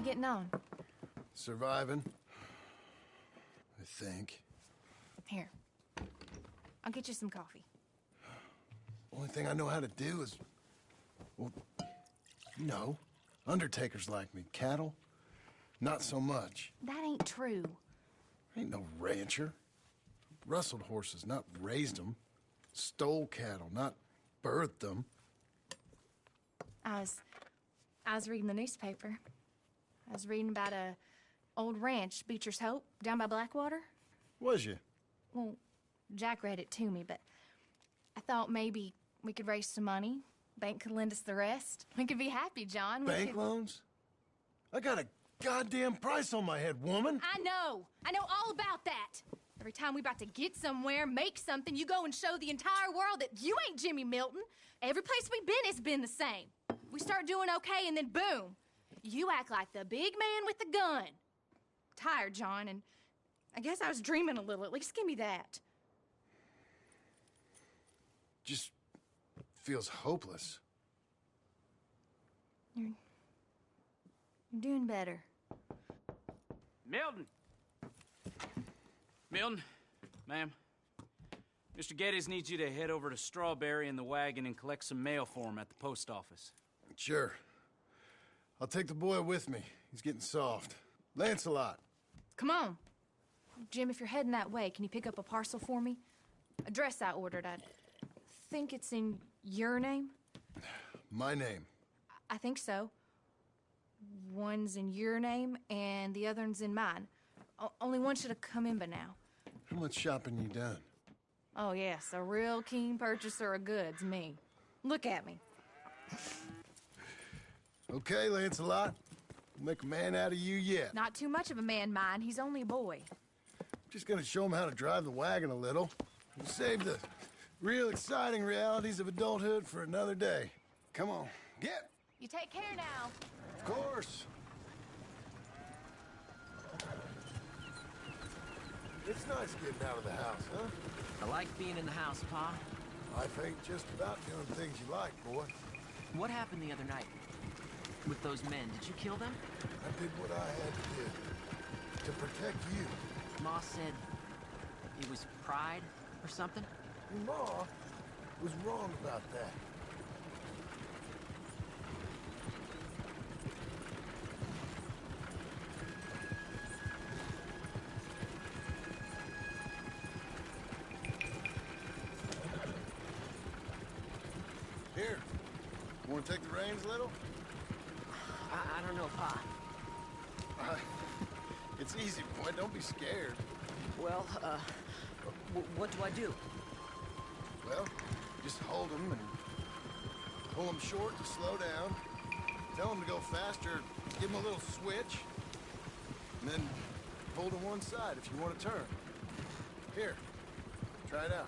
getting on? Surviving. I think. Here. I'll get you some coffee. Only thing I know how to do is... Well, no. Undertakers like me. Cattle, not so much. That ain't true. I ain't no rancher. Rustled horses, not raised them. Stole cattle, not birthed them. I was reading the newspaper. I was reading about a old ranch, Beecher's Hope, down by Blackwater. Was you? Well, Jack read it to me, but I thought maybe we could raise some money. Bank could lend us the rest. We could be happy, John. Bank loans? I got a goddamn price on my head, woman. I know all about that. Every time we about to get somewhere, make something, you go and show the entire world that you ain't Jimmy Milton. Every place we've been, it's been the same. We start doing okay, and then boom. You act like the big man with the gun. Tired, John, and I guess I was dreaming a little. At least give me that. Just feels hopeless. You're doing better. Milton! Milton, ma'am. Mr. Geddes needs you to head over to Strawberry in the wagon and collect some mail for him at the post office. Sure. I'll take the boy with me. He's getting soft. Lancelot. Come on. Jim, if you're heading that way, can you pick up a parcel for me? A dress I ordered. I think it's in your name? My name. I think so. One's in your name, and the other's in mine. Only one should have come in by now. How much shopping you done? Oh, yes, a real keen purchaser of goods, me. Look at me. Okay, Lancelot. We'll make a man out of you yet. Not too much of a man, mine. He's only a boy. Just gonna show him how to drive the wagon a little. We'll save the real exciting realities of adulthood for another day. Come on, get. You take care now. Of course. It's nice getting out of the house, huh? I like being in the house, Pa. Life ain't just about doing things you like, boy. What happened the other night? With those men, did you kill them? I did what I had to do. To protect you. Ma said it was pride or something? Your Ma was wrong about that. Here, you want to take the reins a little? I don't know, Pa. It's easy, boy. Don't be scared. Well, what do I do? Well, just hold them and pull them short to slow down. Tell them to go faster. Give them a little switch. And then pull to one side if you want to turn. Here, try it out.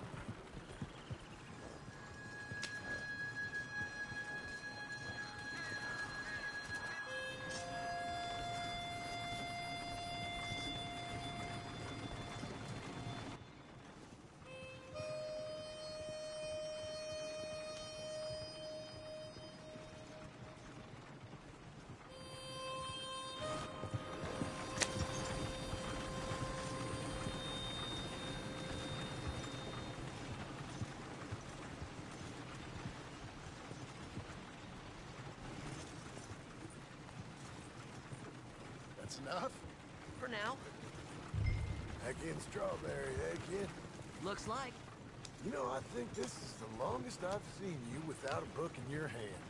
That's enough? For now. Back in Strawberry, eh, kid? Looks like. You know, I think this is the longest I've seen you without a book in your hand.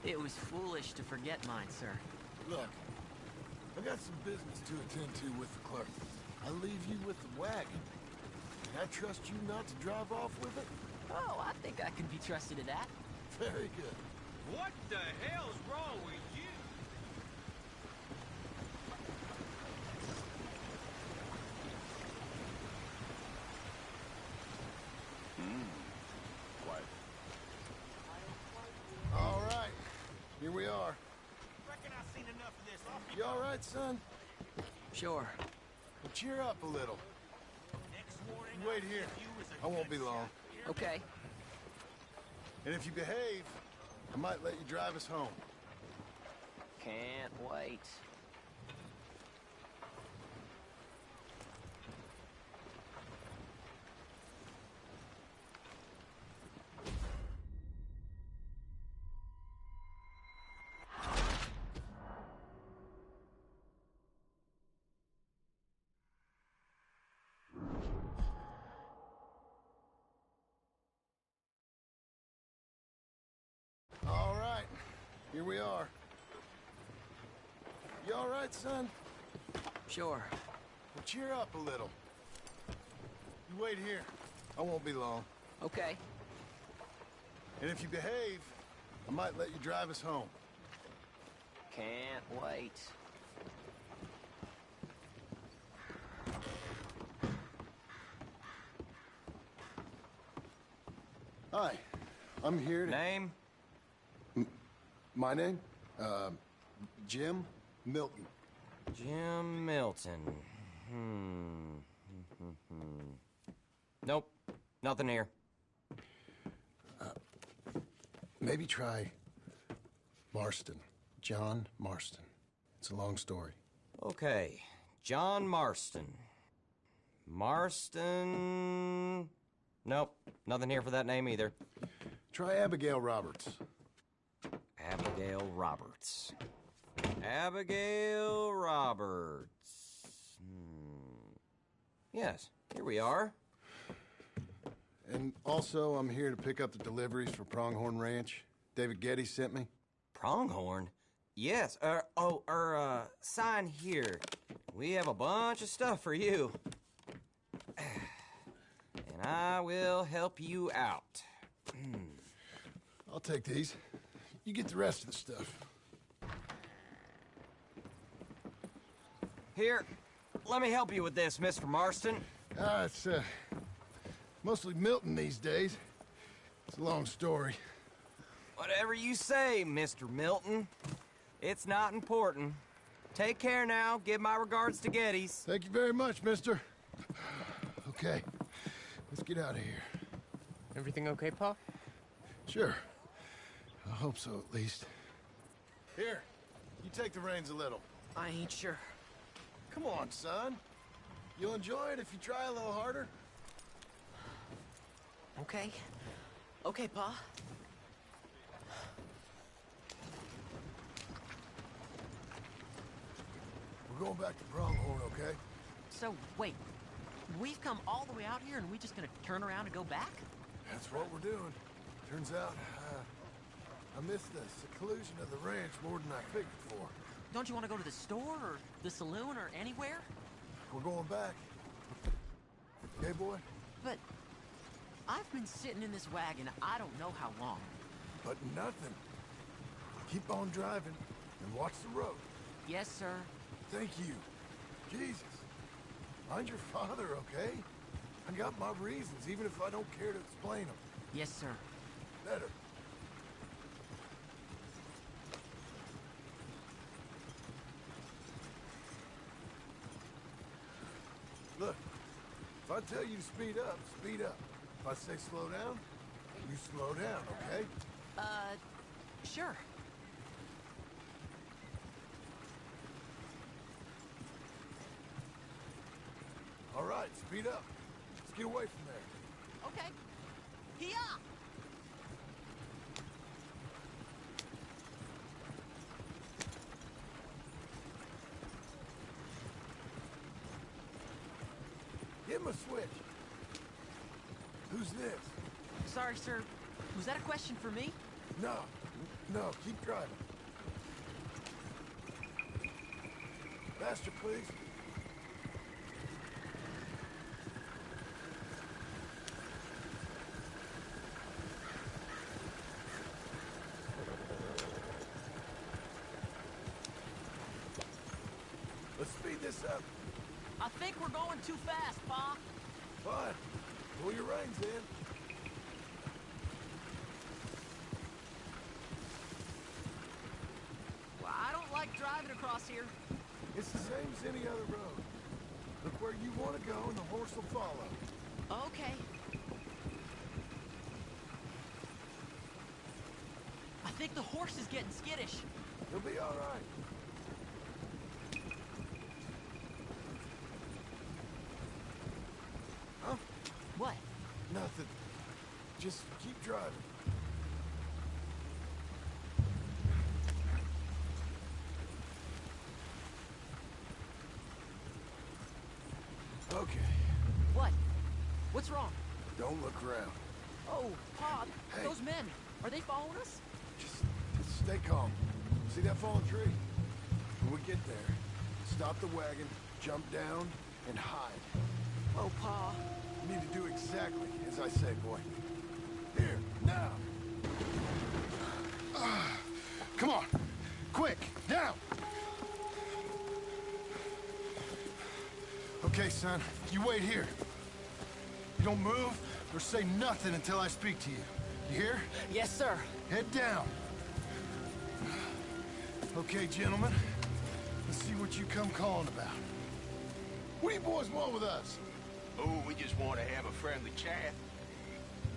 It was foolish to forget mine, sir. Look, I got some business to attend to with the clerk. I'll leave you with the wagon. Can I trust you not to drive off with it? Oh, I think I can be trusted to that. Very good. What the hell's wrong with you? Quiet. All right, here we are. Reckon I've seen enough of this. You all right, son? Sure. Well, cheer up a little. Next warning You wait here. I won't be long. Okay. And if you behave, I might let you drive us home. Can't wait. here we are. You all right, son? Sure. Well, cheer up a little. You wait here. I won't be long. Okay. And if you behave, I might let you drive us home. Can't wait. Hi, I'm here to... Name? My name? Jim Milton. Jim Milton. Nope. Nothing here. Maybe try Marston. John Marston. It's a long story. Okay. John Marston. Marston... Nope. Nothing here for that name either. Try Abigail Roberts. Abigail Roberts. Abigail Roberts. Yes, here we are. And also, I'm here to pick up the deliveries for Pronghorn Ranch. David Getty sent me. Pronghorn? Yes, sign here. We have a bunch of stuff for you. And I will help you out. I'll take these. You get the rest of the stuff. Here, let me help you with this, Mr. Marston. It's, mostly Milton these days. It's a long story. Whatever you say, Mr. Milton. It's not important. Take care now. Give my regards to Geddes. Thank you very much, mister. Okay, let's get out of here. Everything okay, Pa? Sure. I hope so, at least. Here, you take the reins a little. I ain't sure. Come on, son. You'll enjoy it if you try a little harder. Okay. Okay, Pa. We're going back to Pronghorn, okay? So, wait. We've come all the way out here and we just gonna turn around and go back? That's what we're doing. Turns out, I missed the seclusion of the ranch more than I figured for. Don't you want to go to the store or the saloon or anywhere? We're going back. Okay, boy? But I've been sitting in this wagon I don't know how long. But nothing. Keep on driving and watch the road. Yes, sir. Thank you. Jesus. Mind your father, okay? I got my reasons, even if I don't care to explain them. Yes, sir. Better. Look, if I tell you to speed up, speed up. If I say slow down, you slow down, okay? Sure. All right, speed up. Let's get away from there. Okay. Hee-yah! Give him a switch. Who's this? Sorry, sir. Was that a question for me? No, no, keep driving. Faster, please. Let's speed this up. I think we're going too fast, Pa. Fine. Pull your reins in. Well, I don't like driving across here. It's the same as any other road. Look where you want to go and the horse will follow. Okay. I think the horse is getting skittish. He'll be all right. Huh? What? Nothing. Just keep driving. Okay. What? What's wrong? Don't look around. Oh, Pa, Hey. those men. Are they following us? Just stay calm. See that fallen tree? When we get there, stop the wagon, jump down, and hide. Oh, Pa. You need to do exactly as I say, boy. Here, now! Come on! Quick, down! Okay, son, you wait here. You don't move or say nothing until I speak to you. You hear? Yes, sir. Head down. Okay, gentlemen. Let's see what you come calling about. What do you boys want with us? Oh, we just want to have a friendly chat.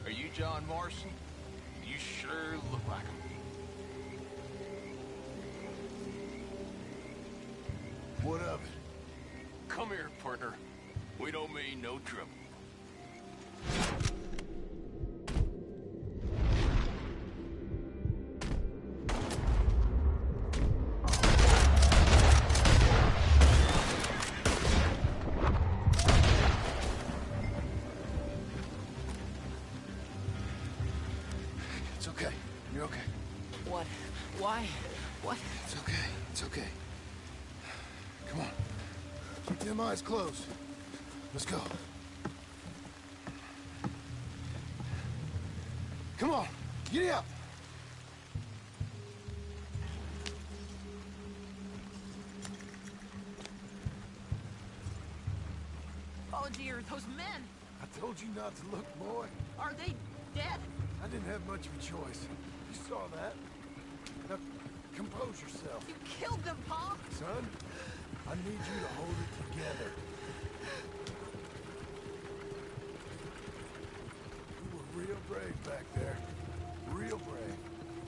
Are you John Marston? You sure look like him. What of it? Come here, partner. We don't mean no trouble. It's okay. You're okay. What? Why? What? It's okay. It's okay. Come on. Keep them eyes closed. Let's go. Come on. Giddy up. Oh, dear, those men. I told you not to look, boy. Are they dead? I didn't have much of a choice. You saw that. Now, compose yourself. You killed them, Pa. Son, I need you to hold it together. You were real brave back there. Real brave.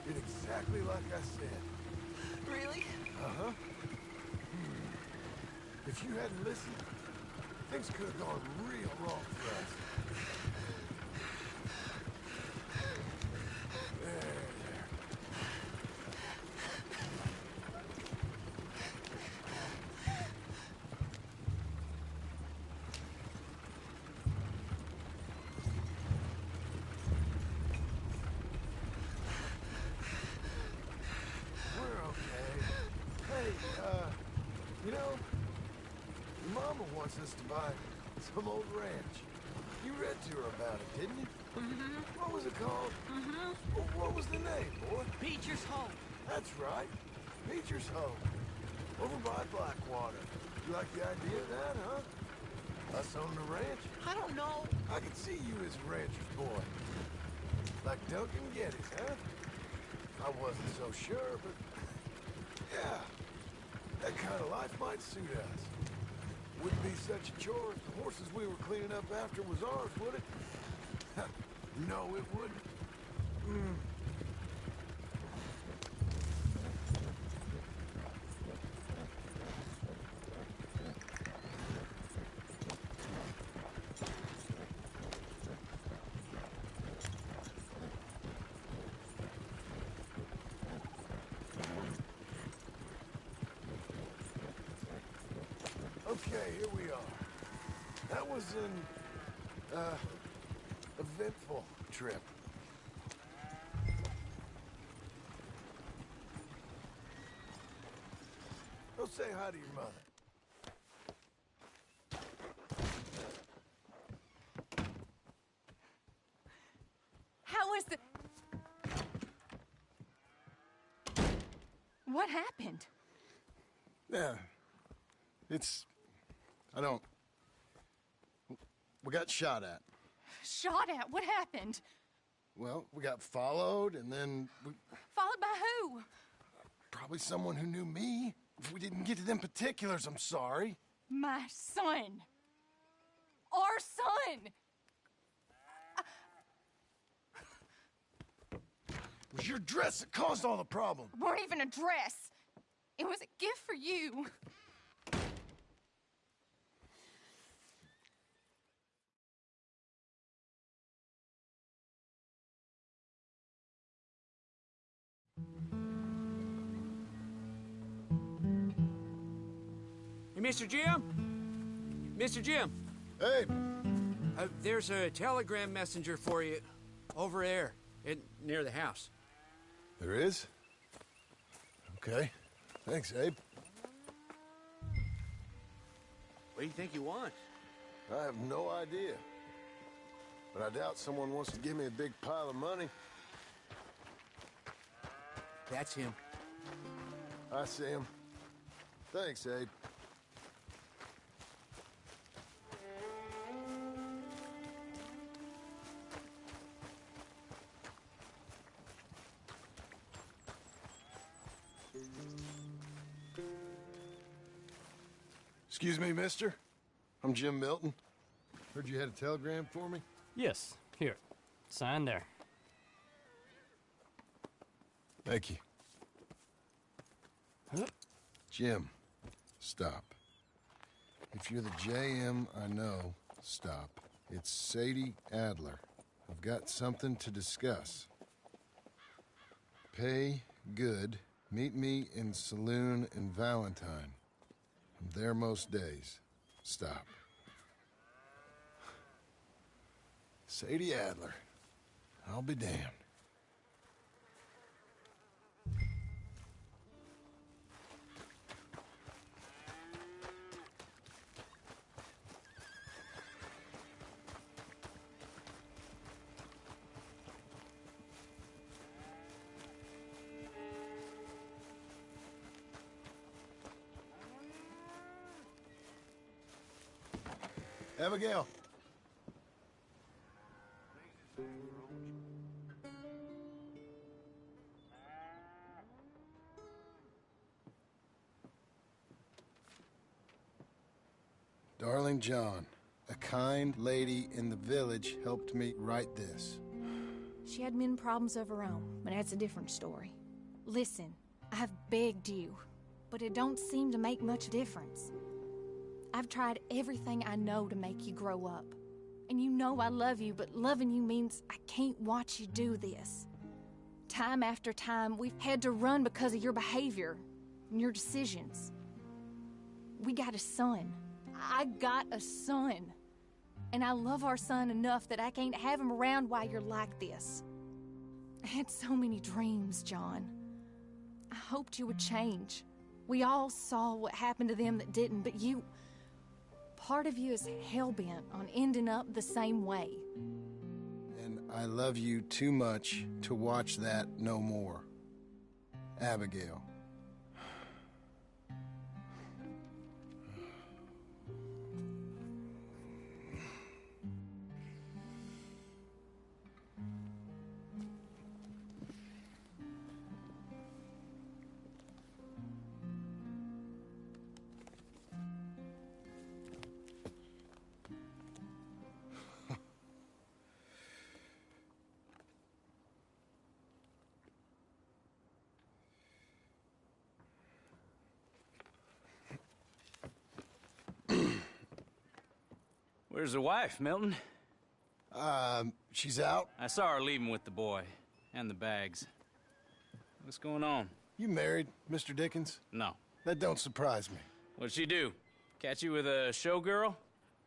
Did exactly like I said. Really? Uh-huh. If you hadn't listened, things could have gone real wrong for us. There. We're okay. Hey, you know, your mama wants us to buy some old ranch. You read to her about it, didn't you? Mm-hmm. What was it called? Mm-hmm. What was the name, boy? Beecher's home. That's right. Beecher's home. Over by Blackwater. You like the idea of that, huh? Us owning a ranch? I don't know. I could see you as a rancher's boy. Like Duncan Geddes, huh? I wasn't so sure, but... yeah. That kind of life might suit us. Wouldn't be such a chore if the horses we were cleaning up after was ours, would it? No, it wouldn't. Okay, here we are. That was an, eventful trip. Go say hi to your mother. How was the... What happened? Yeah. I don't... We got shot at. Shot at? What happened? Well, we got followed, and then Followed by who? probably someone who knew me. If we didn't get to them particulars, I'm sorry. My son. Our son. It was your dress that caused all the problem. It weren't even a dress. It was a gift for you. Hey, Mr. Jim? Mr. Jim, Hey, there's a telegram messenger for you over there near the house. there is? Okay. Thanks, Abe. What do you think you want? I have no idea. But I doubt someone wants to give me a big pile of money. That's him. I see him. Thanks, Abe. Excuse me, mister. I'm Jim Milton. Heard you had a telegram for me? Yes, here. Sign there. Thank you. Jim, stop. If you're the JM I know, stop. It's Sadie Adler. I've got something to discuss. Pay good. Meet me in saloon in Valentine. I'm there most days. Stop. Sadie Adler. I'll be damned. Abigail. Darling John, a kind lady in the village helped me write this. She had men problems of her own, but that's a different story. Listen, I've begged you, but it don't seem to make much difference. I've tried everything I know to make you grow up. And you know I love you, but loving you means I can't watch you do this. Time after time, we've had to run because of your behavior and your decisions. We got a son. I got a son. And I love our son enough that I can't have him around while you're like this. I had so many dreams, John. I hoped you would change. We all saw what happened to them that didn't, but you... Part of you is hell-bent on ending up the same way. And I love you too much to watch that no more. Abigail. Where's the wife, Milton? She's out. I saw her leaving with the boy. And the bags. What's going on? You married, Mr. Dickens? No. That don't surprise me. What'd she do? Catch you with a showgirl?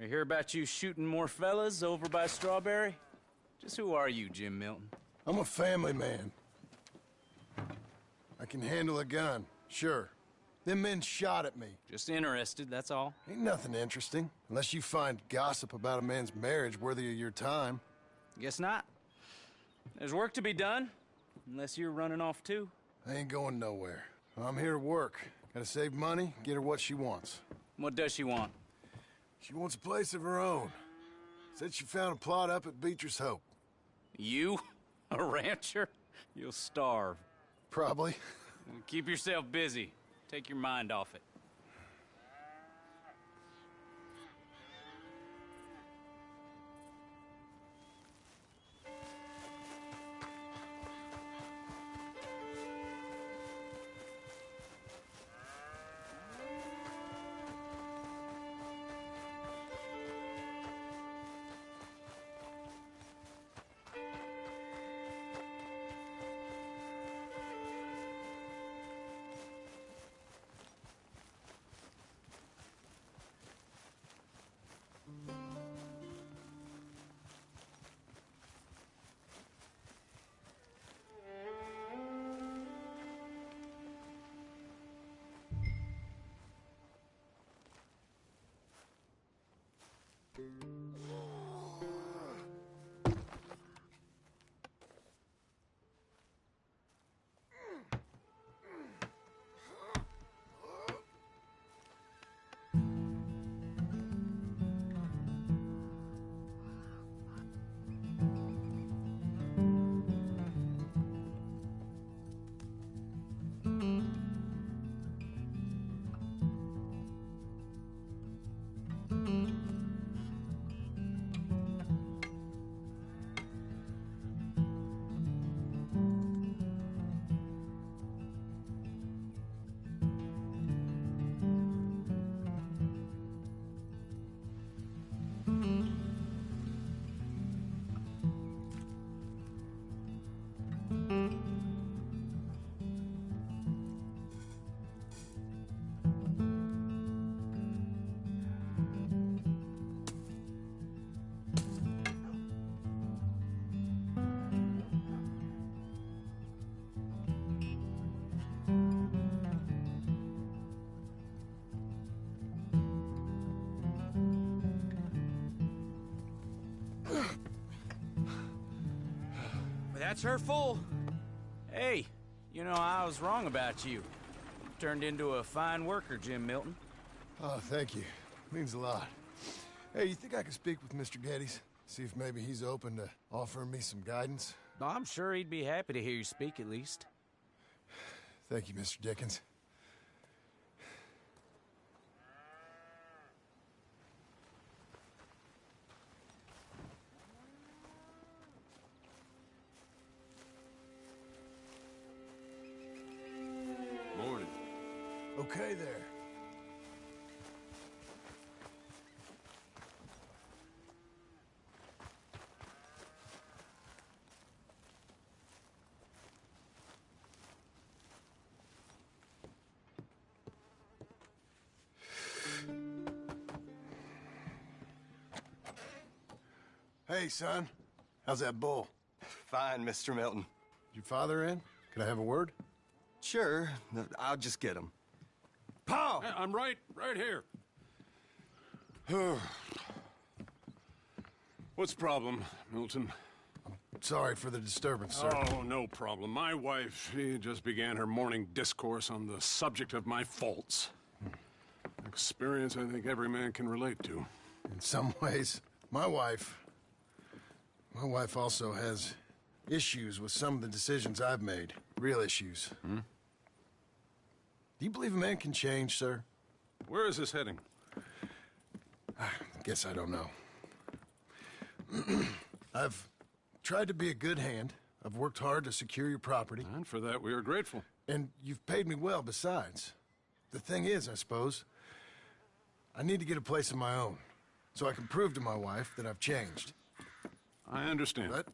Or hear about you shooting more fellas over by Strawberry? Just who are you, Jim Milton? I'm a family man. I can handle a gun, sure. Them men shot at me. Just interested, that's all. Ain't nothing interesting, unless you find gossip about a man's marriage worthy of your time. Guess not. There's work to be done, unless you're running off too. I ain't going nowhere. I'm here to work. Gotta save money, get her what she wants. What does she want? She wants a place of her own. Said she found a plot up at Beecher's Hope. You? A rancher? You'll starve. Probably. Keep yourself busy. Take your mind off it. That's her full. Hey, you know, I was wrong about you. Turned into a fine worker, Jim Milton. Oh, thank you. Means a lot. Hey, you think I could speak with Mr. Geddes? See if maybe he's open to offering me some guidance? I'm sure he'd be happy to hear you speak, at least. Thank you, Mr. Dickens. Morning. Okay there. Hey, son. How's that bull? Fine, Mr. Milton. Your father in? Can I have a word? Sure, I'll just get him. Pa! I'm right here. What's the problem, Milton? Sorry for the disturbance, sir. Oh, no problem. My wife, she just began her morning discourse on the subject of my faults. Experience I think every man can relate to. In some ways, my wife also has issues with some of the decisions I've made. Real issues. Hmm? Do you believe a man can change, sir? Where is this heading? I guess I don't know. I've tried to be a good hand. I've worked hard to secure your property. And for that, we are grateful. And you've paid me well, besides. The thing is, I suppose, I need to get a place of my own, so I can prove to my wife that I've changed. I understand. But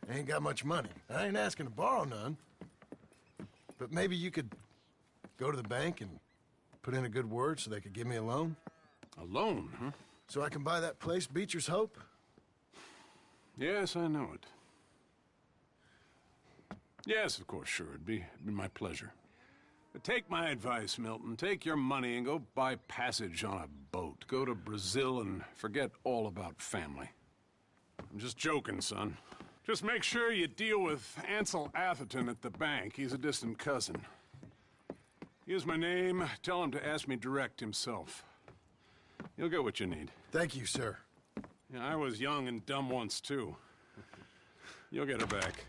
I ain't got much money. I ain't asking to borrow none. But maybe you could go to the bank and put in a good word so they could give me a loan? A loan, huh? So I can buy that place, Beecher's Hope? Yes, I know it. Yes, of course, sure. It'd be my pleasure. But take my advice, Milton. Take your money and go buy passage on a boat. Go to Brazil and forget all about family. I'm just joking, son. Just make sure you deal with Ansel Atherton at the bank. He's a distant cousin. Here's my name. Tell him to ask me direct himself. You'll get what you need. Thank you, sir. Yeah, I was young and dumb once, too. You'll get her back.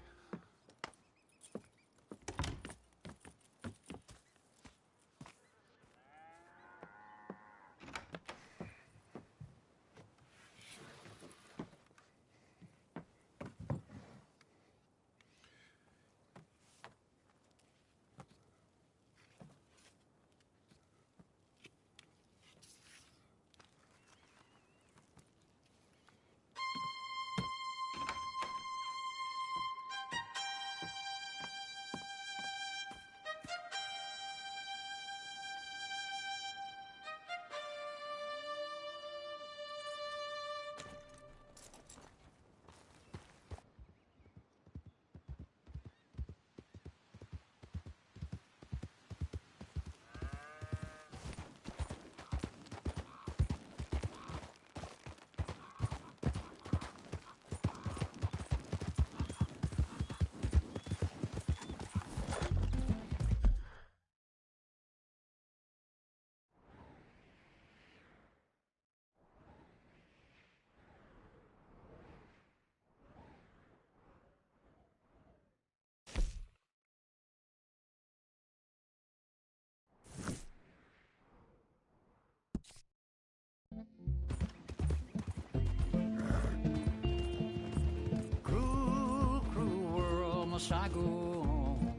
I go on.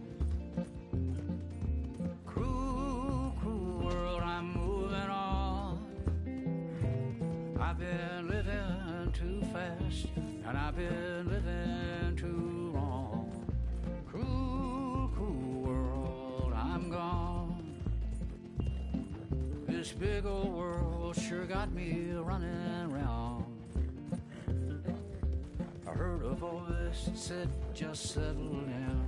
Cruel, cruel world, I'm moving on. I've been living too fast, and I've been living too long. Cruel, cruel world, I'm gone. This big old world sure got me running round. I heard a voice that said, just settle down.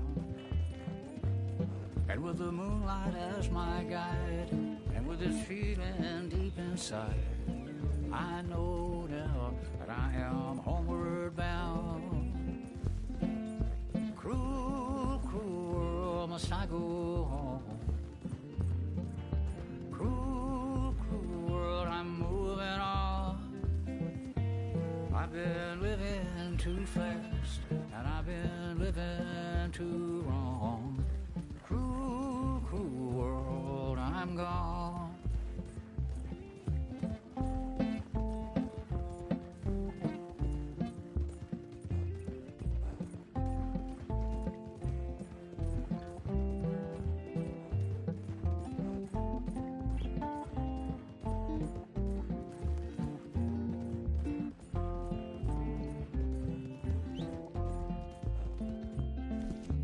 And with the moonlight as my guide, and with this feeling deep inside, I know now that I am homeward bound. must I go on? Cruel, cruel world, I'm moving on. I've been living too fast, and I've been living too wrong. Cruel, cruel world, I'm gone.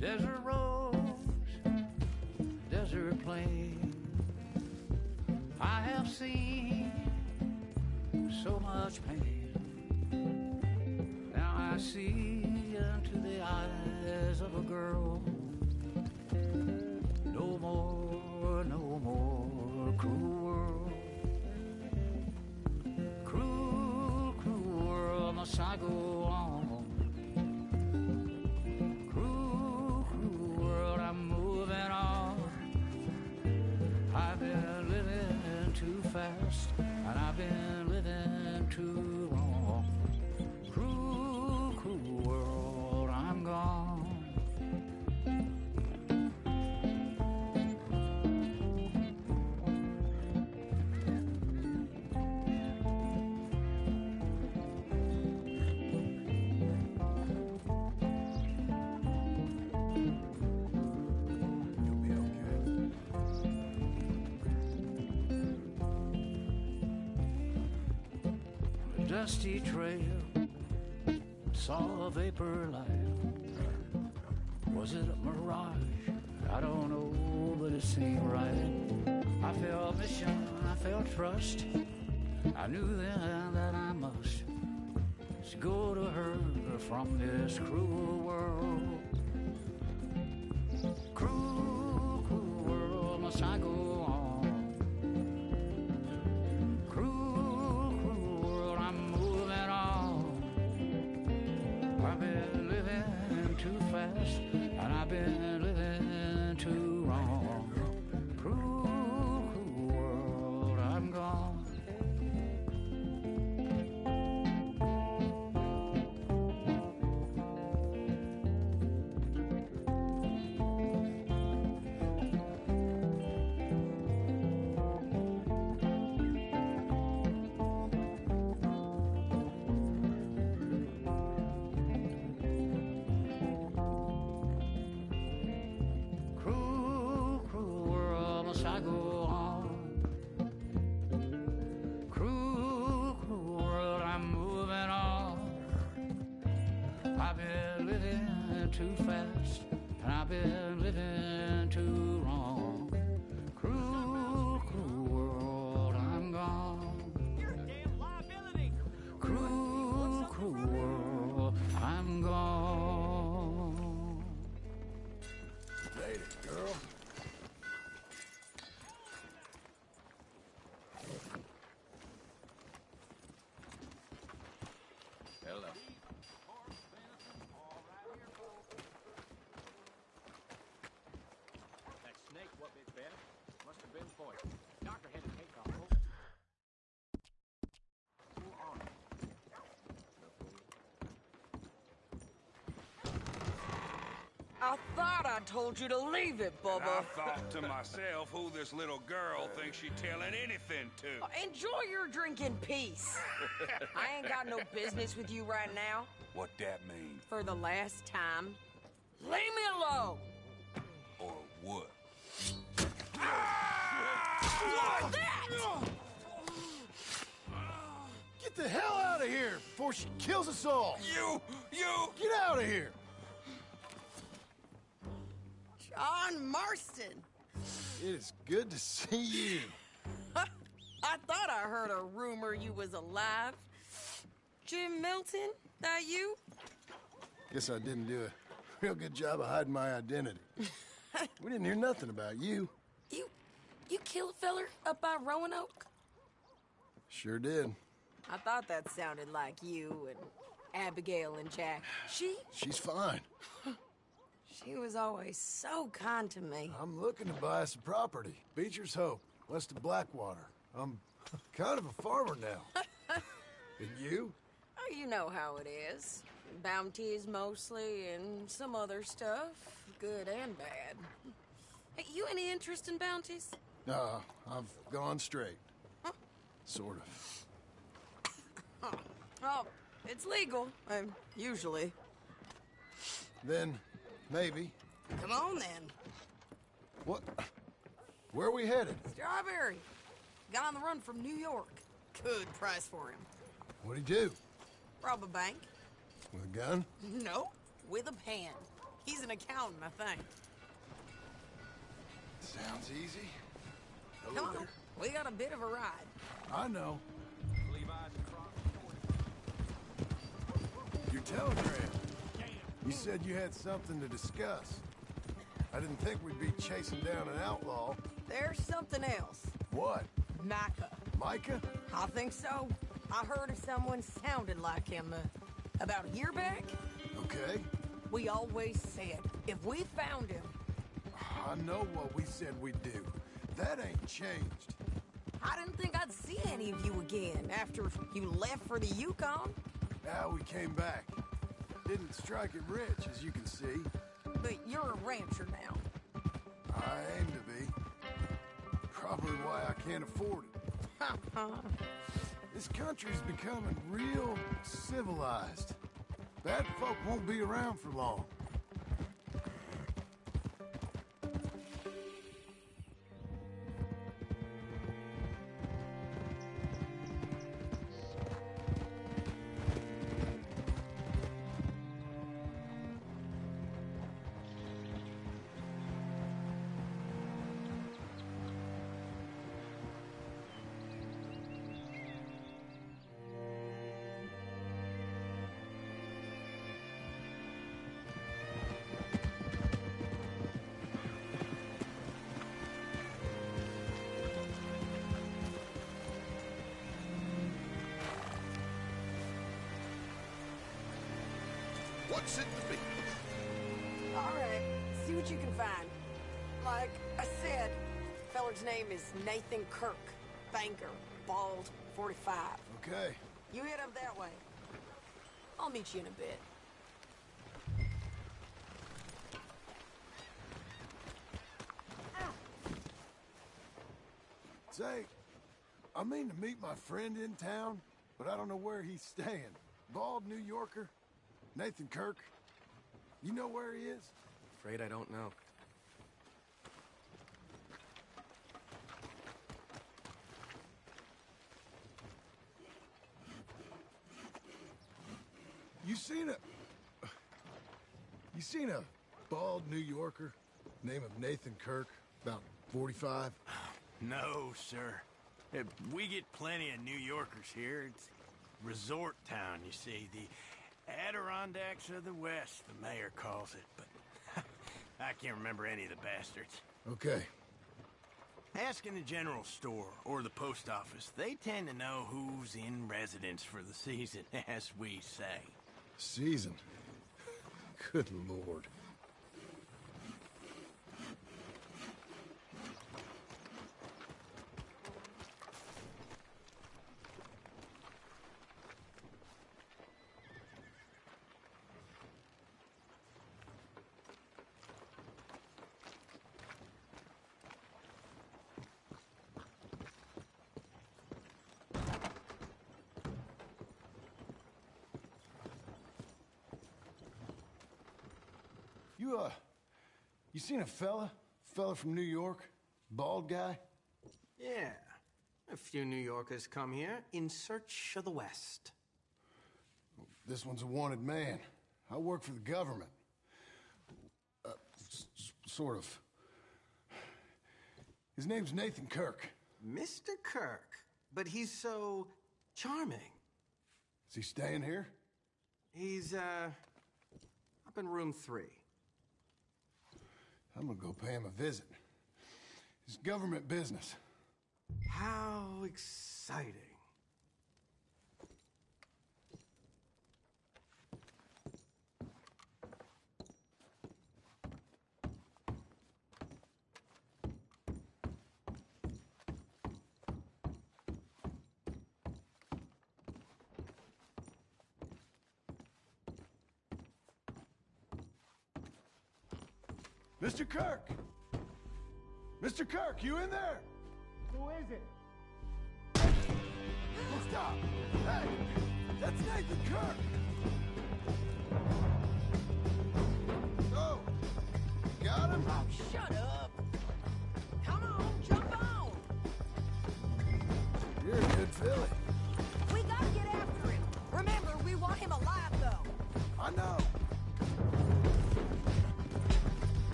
Desert roads, desert plain, I have seen so much pain. Now I see into the eyes of a girl. No more, no more cruel world. Cruel, cruel world, must I go on? Fast, and I've been living too long. Cruel, cruel world, I'm gone. Dusty trail, saw a vapor light. Was it a mirage? I don't know, but it seemed right. I felt mission, I felt trust. I knew then that I must go to her from this cruel world. Cruel, cruel world, must I go on? Too fast, and I've been living too wrong. Cruel, cruel world, I'm gone. I go on. Cruel, cruel world, I'm moving on. I've been living too fast, and I've been living too wrong. Cruel, cruel world, I'm gone. You're a damn liability. Cruel, cruel world, I'm gone. Made it, girl. I thought I told you to leave it, Bubba. And I thought to myself, who this little girl thinks she's telling anything to. Enjoy your drink in peace. I ain't got no business with you right now. What that mean? For the last time, leave me alone. Or what? What's that? Get the hell out of here before she kills us all! You! Get out of here! John Marston. It is good to see you. I thought I heard a rumor you was alive. Jim Milton, that you? Guess I didn't do a real good job of hiding my identity. We didn't hear nothing about you. You killed a feller up by Roanoke? Sure did. I thought that sounded like you and Abigail and Jack. She's fine. She was always so kind to me. I'm looking to buy some property. Beecher's Hope, west of Blackwater. I'm kind of a farmer now. And you? Oh, you know how it is. Bounties mostly, and some other stuff, good and bad. Hey, you any interest in bounties? No, I've gone straight. Huh? Sort of. Huh. Oh, it's legal, usually. Then, maybe. Come on, then. What? Where are we headed? Strawberry. Got on the run from New York. Good price for him. What'd he do? Rob a bank. With a gun? No, with a pen. He's an accountant, I think. Sounds easy. Come on, we got a bit of a ride. I know. Your telegram. You said you had something to discuss. I didn't think we'd be chasing down an outlaw. There's something else. What? Micah. Micah? I think so. I heard of someone sounded like him about a year back. Okay. We always said, if we found him... I know what we said we'd do. That ain't changed. I didn't think I'd see any of you again after you left for the Yukon. Now we came back. Didn't strike it rich, as you can see. But you're a rancher now. I aim to be. Probably why I can't afford it. This country's becoming real civilized. Bad folk won't be around for long. What's it to be? All right, see what you can find. Like I said, feller's name is Nathan Kirk. Banker, bald, 45. Okay. You head up that way. I'll meet you in a bit. Say, I mean to meet my friend in town, but I don't know where he's staying. Bald New Yorker, Nathan Kirk. You know where he is? Afraid I don't know. You seen a bald New Yorker, name of Nathan Kirk, about 45? No, sir. We get plenty of New Yorkers here. It's resort town, you see. The Adirondacks of the West, the mayor calls it, but I can't remember any of the bastards. Okay. Ask in the general store or the post office. They tend to know who's in residence for the season, as we say. Season? Good Lord. You seen a fella from New York? Bald guy? Yeah. A few New Yorkers come here in search of the West. This one's a wanted man. I work for the government. Sort of. His name's Nathan Kirk. Mr. Kirk? But he's so charming. Is he staying here? He's, up in room 3. I'm gonna go pay him a visit. It's government business. How exciting. Mr. Kirk! Mr. Kirk, you in there? Who is it? Oh, stop! Hey! That's Nathan Kirk! Oh! Got him? Oh, shut up! Come on, jump on! You're a good filly. We gotta get after him. Remember, we want him alive, though. I know.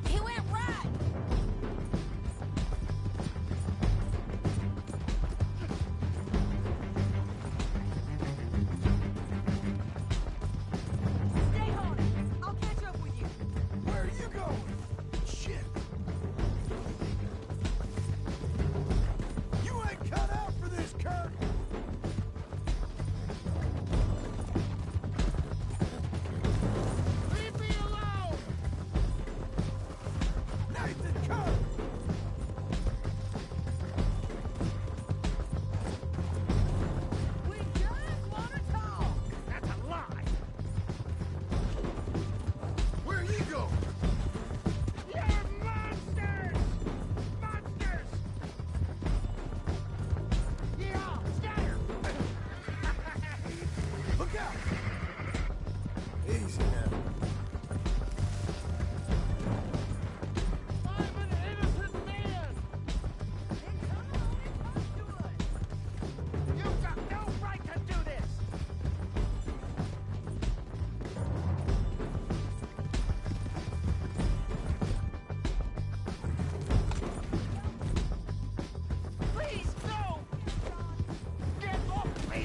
He went right. Stay on it. I'll catch up with you. Where are you going? Shit. You ain't cut out for this, Kirk. Leave me alone! Nathan Kirk! We just want to talk. That's a lie! Where are you going? You're monsters! Monsters! Yeah, scatter! Look out! Easy now. I'm an innocent man! Then come on and talk to us. You've got no right to do this! Please, no! Get off me!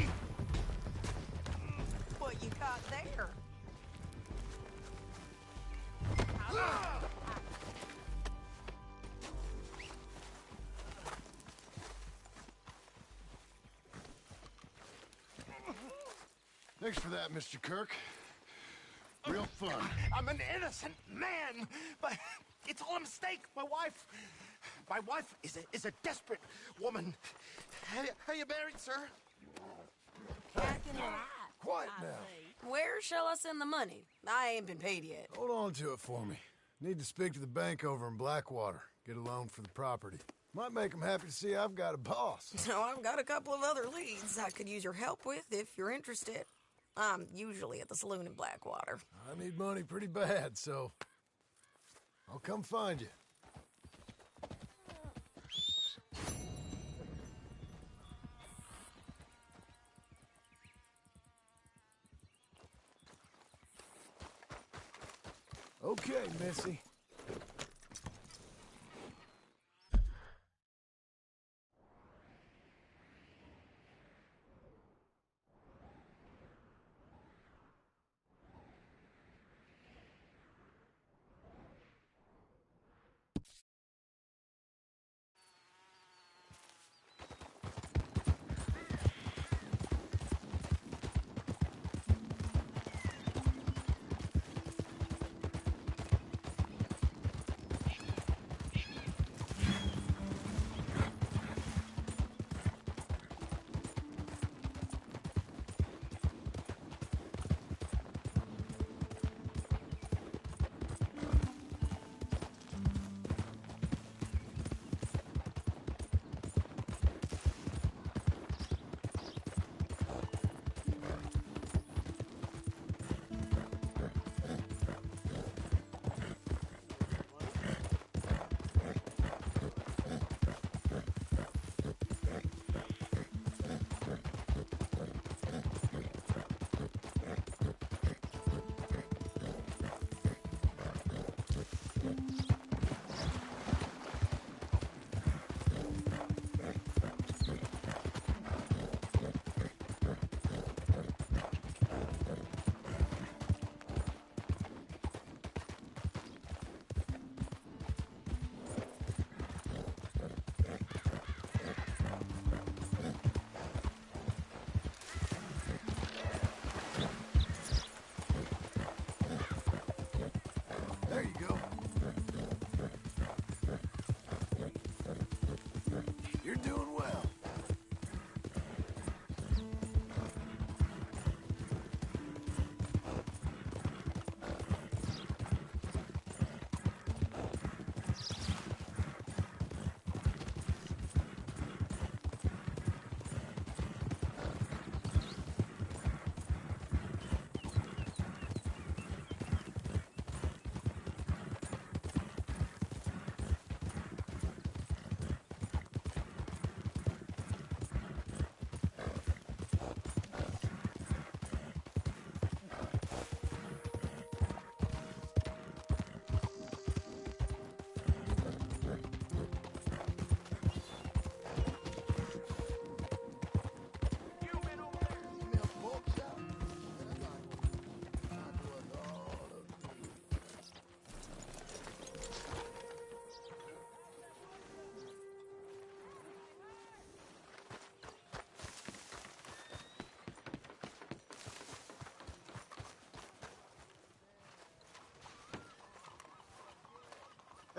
What you got there? Thanks for that, Mr. Kirk. Real fun. I'm an innocent man, but it's all a mistake. My wife is a desperate woman. Are you married, sir? Acting right. Quiet now. Where shall I send the money? I ain't been paid yet. Hold on to it for me. Need to speak to the bank over in Blackwater. Get a loan for the property. Might make them happy to see I've got a boss. So I've got a couple of other leads I could use your help with if you're interested. I'm usually at the saloon in Blackwater. I need money pretty bad, so I'll come find you. Okay, Missy.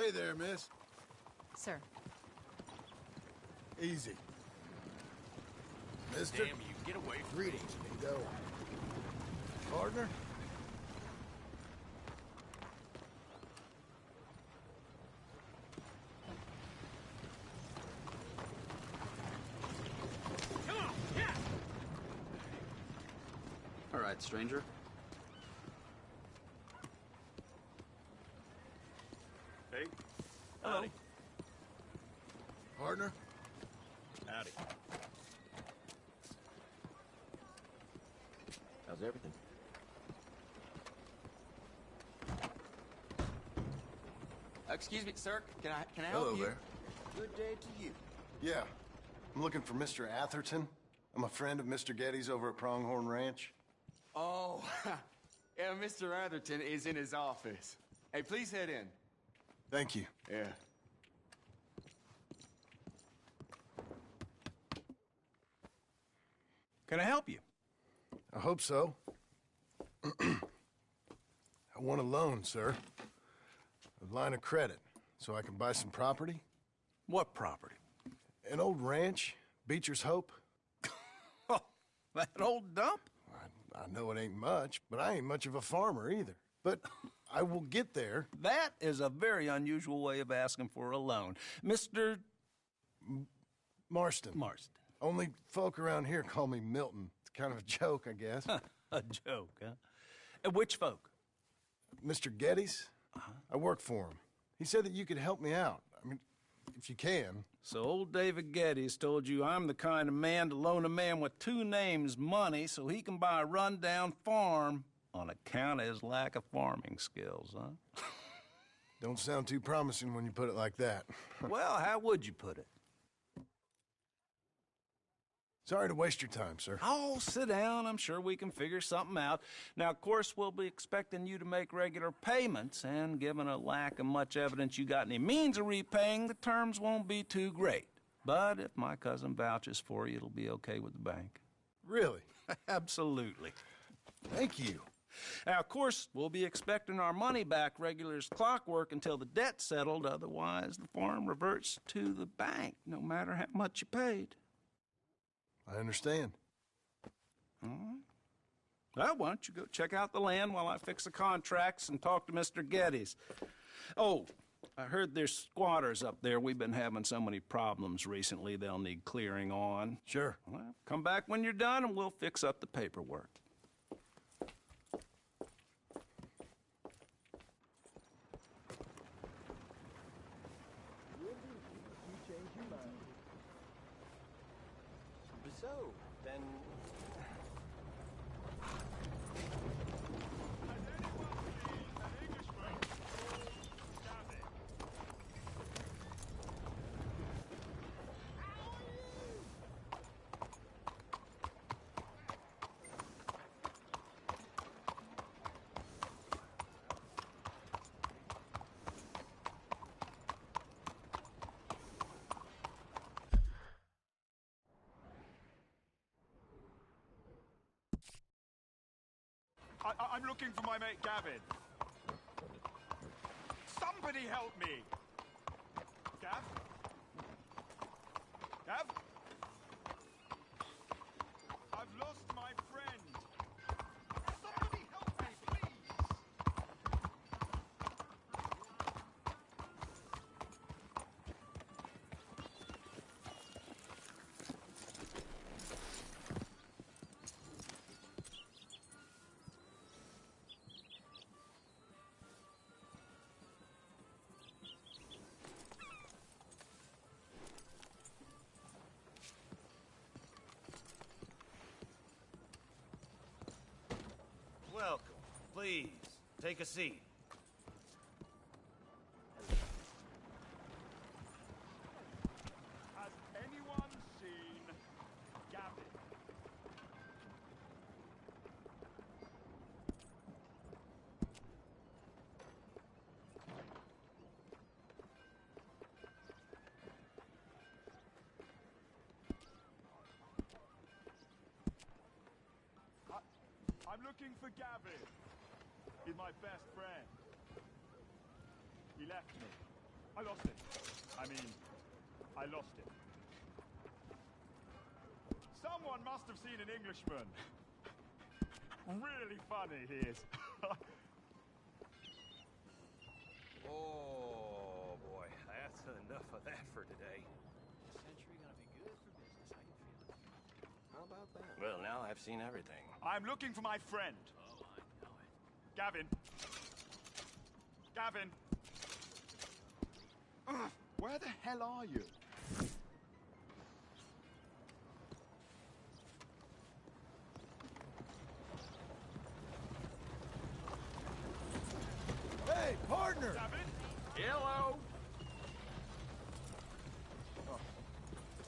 Hey there, miss. Sir. Easy. Mister? Damn you, get away from Greetings, Mingo. Partner? Come on, yeah! All right, stranger. Hey. Hello. Howdy. Partner? Howdy. How's everything? Excuse me, sir. Can I help Hello you? there. Good day to you. Yeah. I'm looking for Mr. Atherton. I'm a friend of Mr. Getty's over at Pronghorn Ranch. Oh, yeah, Mr. Atherton is in his office. Hey, please head in. Thank you. Yeah. Can I help you? I hope so. I want a loan, sir. A line of credit, so I can buy some property. What property? An old ranch, Beecher's Hope. That old dump? I know it ain't much, but I ain't much of a farmer either. But I will get there. That is a very unusual way of asking for a loan. Mr. Marston. Marston. Only folk around here call me Milton. It's kind of a joke, I guess. A joke, huh? And which folk? Mr. Getty's. I work for him. He said that you could help me out. I mean, if you can. So old David Getty's told you I'm the kind of man to loan a man with two names money so he can buy a rundown farm on account of his lack of farming skills, huh? Don't sound too promising when you put it like that. Well, how would you put it? Sorry to waste your time, sir. Oh, sit down. I'm sure we can figure something out. Now, of course, we'll be expecting you to make regular payments, and given a lack of much evidence you got any means of repaying, the terms won't be too great. But if my cousin vouches for you, it'll be okay with the bank. Really? Absolutely. Thank you. Now, of course, we'll be expecting our money back regular as clockwork until the debt's settled. Otherwise, the farm reverts to the bank, no matter how much you paid. I understand. All right. Well, why don't you go check out the land while I fix the contracts and talk to Mr. Getty's. Oh, I heard there's squatters up there. We've been having so many problems recently, they'll need clearing on. Sure. Well, come back when you're done and we'll fix up the paperwork. So, then... I'm looking for my mate Gavin. Somebody help me! Gav? Gav? I've lost my friend. Somebody help me, please! Welcome. Please, take a seat. Has anyone seen Gavin? I'm looking for Gavin. He's my best friend. He left me. I lost it. I lost it. Someone must have seen an Englishman. Really funny he is. Oh, boy. That's enough of that for today. Century gonna be good for business. I can feel it. How about that? Well, now I've seen everything. I'm looking for my friend. Oh, I know it. Gavin. Gavin. Ugh, where the hell are you? Hey, partner! Gavin? Hello.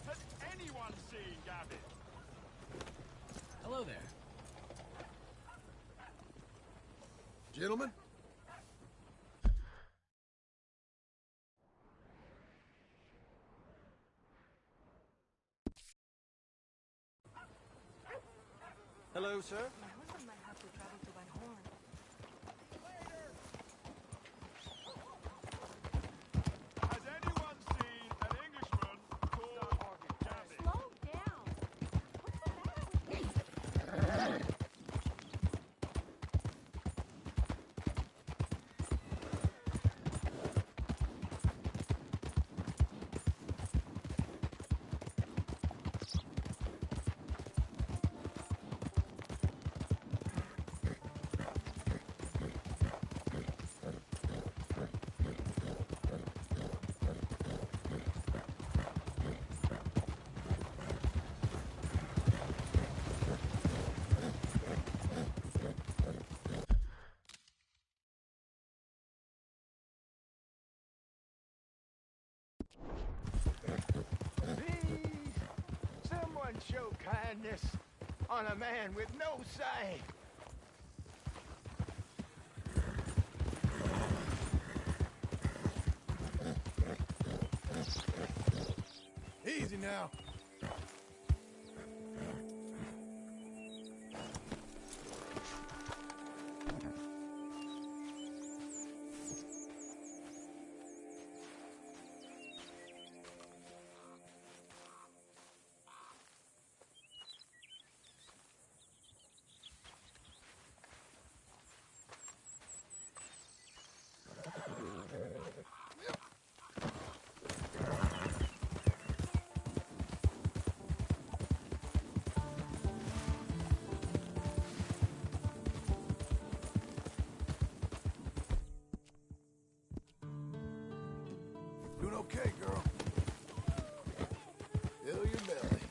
Has anyone seen Gavin? Hello there. Gentlemen? Hello, sir. My husband might have to travel to Van Horn. Has anyone seen an Englishman called Gavin? Slow down. What's the matter with you? Please, someone show kindness on a man with no sight. Easy now. Doing okay, girl. Fill your belly.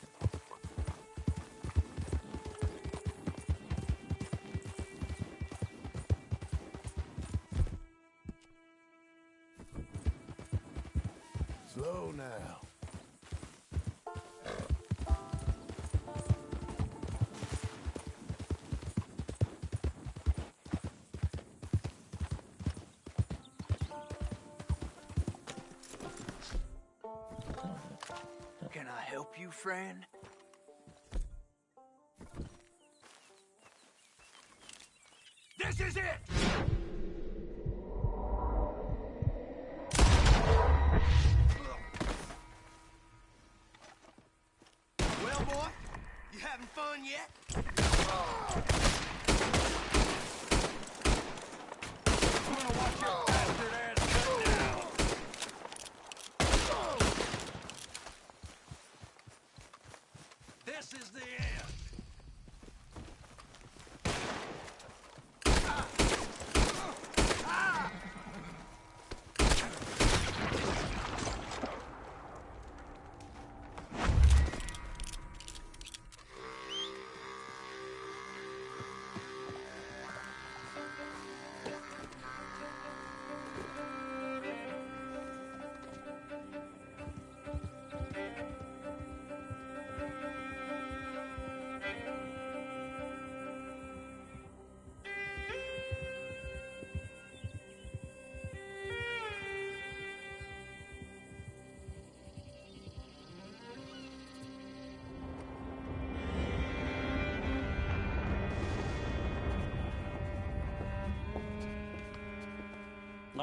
Slow now. Can I help you, friend? This is it! Well, boy, you having fun yet? I'm gonna watch your bastard ass cut down. This is the end.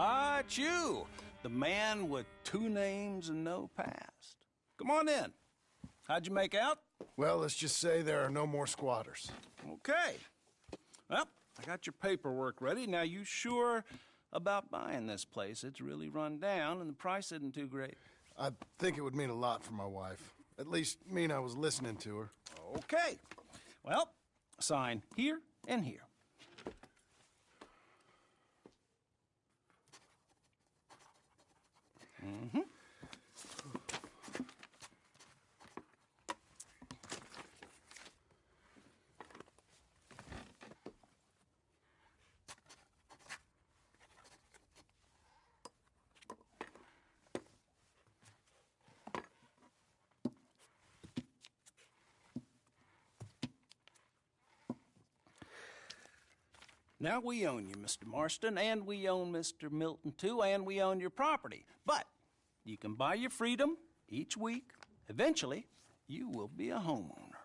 Ah, it's you. The man with 2 names and no past. Come on in. How'd you make out? Well, let's just say there are no more squatters. Okay. Well, I got your paperwork ready. Now, you sure about buying this place? It's really run down, and the price isn't too great. I think it would mean a lot for my wife. At least mean I was listening to her. Okay. Well, sign here and here. Mm-hmm. Now, we own you, Mr. Marston, and we own Mr. Milton, too, and we own your property. But you can buy your freedom each week. Eventually, you will be a homeowner.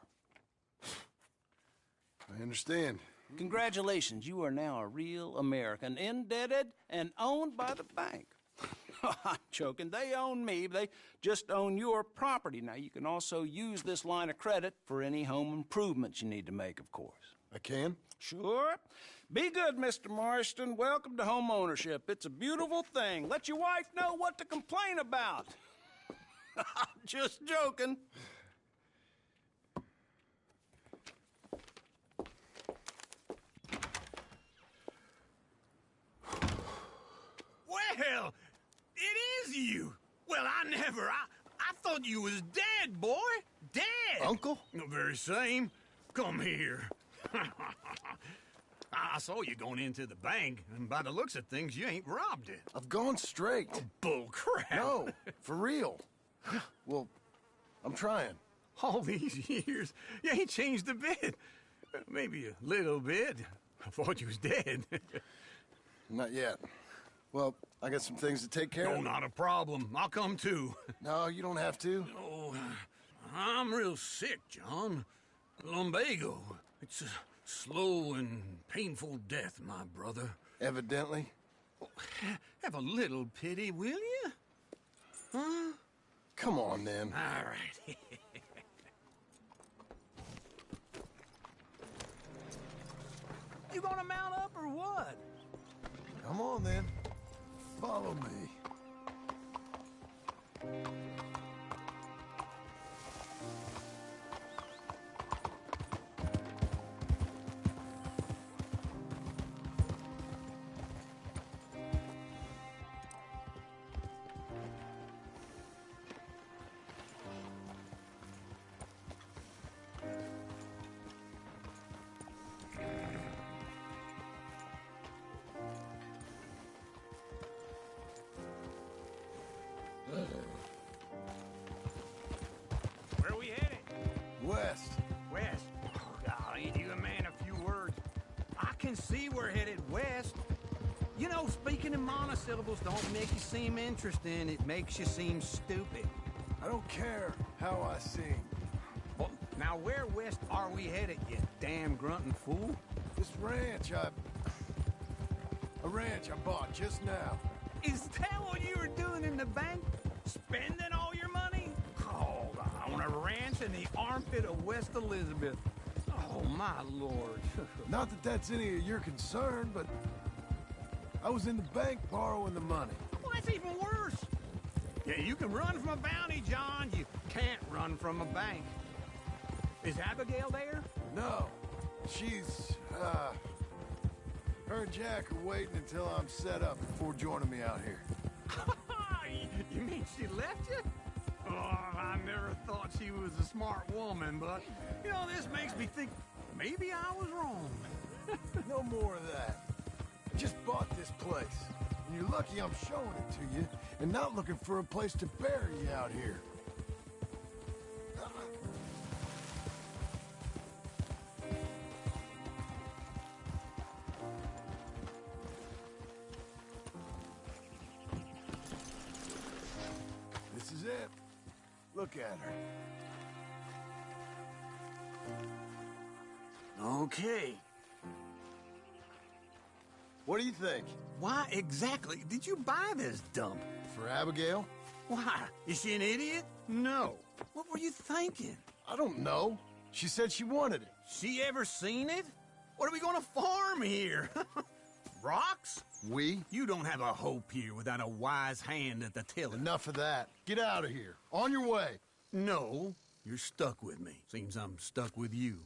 I understand. Congratulations, you are now a real American, indebted and owned by the bank. I'm joking. They own me. They just own your property. Now, you can also use this line of credit for any home improvements you need to make, of course. I can? Sure. Be good, Mr. Marston. Welcome to home ownership. It's a beautiful thing. Let your wife know what to complain about. Just joking. Well, it is you. Well, I thought you was dead, boy. Dead. Uncle? The very same. Come here. I saw you going into the bank, and by the looks of things, you ain't robbed it. I've gone straight. Oh, bull crap. No, for real. Well, I'm trying. All these years, you ain't changed a bit. Maybe a little bit. I thought you was dead. Not yet. Well, I got some things to take care of. Oh, not a problem. I'll come too. No, you don't have to. Oh, I'm real sick, John. Lumbago. It's a slow and painful death, my brother. Evidently. Have a little pity, will you? Huh? Come on, then. All right. You gonna mount up or what? Come on, then. Follow me. Where are we headed? West. West? Oh, God, ain't you a man of few words? I can see we're headed west. You know, speaking in monosyllables don't make you seem interesting. It makes you seem stupid. I don't care how I sing. Well, now where west are we headed, you damn grunting fool? This ranch a ranch I bought just now. Is that what you were doing in the bank? Spending all your money? Oh, on a ranch in the armpit of West Elizabeth. Oh, my lord. Not that that's any of your concern, but I was in the bank borrowing the money. Well, that's even worse. Yeah, you can run from a bounty, John. You can't run from a bank. Is Abigail there? No. She's, her and Jack are waiting until I'm set up before joining me out here. You mean she left you? Oh, I never thought she was a smart woman, but, you know, this makes me think maybe I was wrong. No more of that. I just bought this place. And you're lucky I'm showing it to you and not looking for a place to bury you out here. This is it. Look at her. Okay. What do you think? Why exactly did you buy this dump? For Abigail? Why? Is she an idiot? No. What were you thinking? I don't know. She said she wanted it. She ever seen it? What are we gonna farm here? Rocks? We? You don't have a hope here without a wise hand at the tiller. Enough of that. Get out of here. On your way. No, you're stuck with me. Seems I'm stuck with you.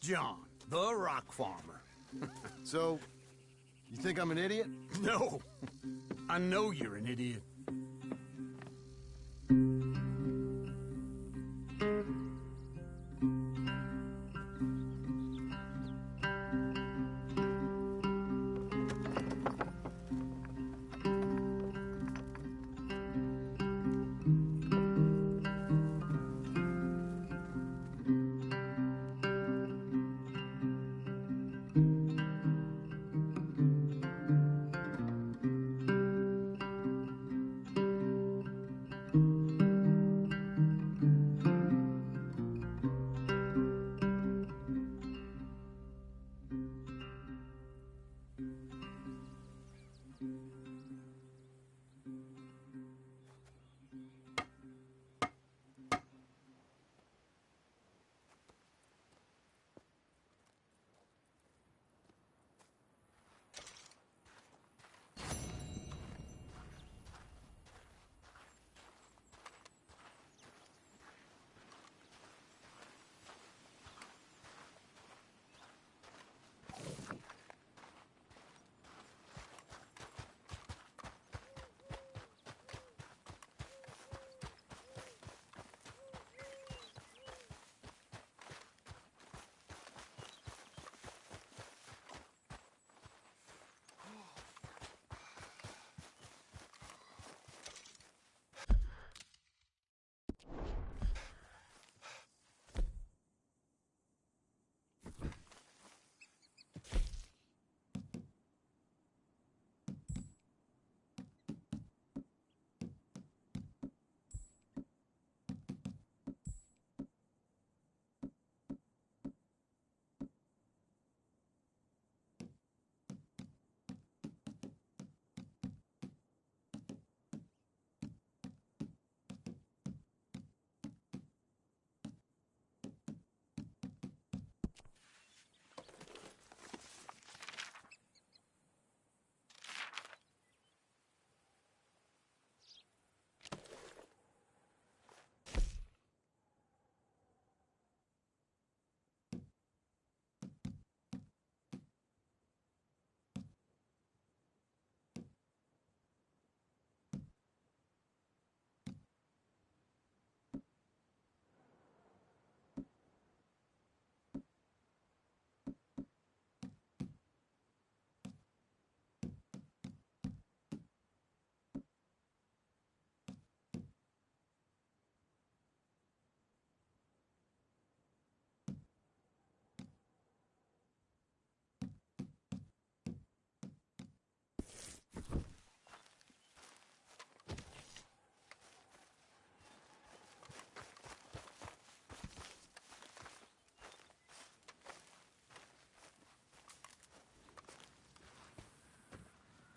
John, the rock farmer. So, you think I'm an idiot? No. I know you're an idiot.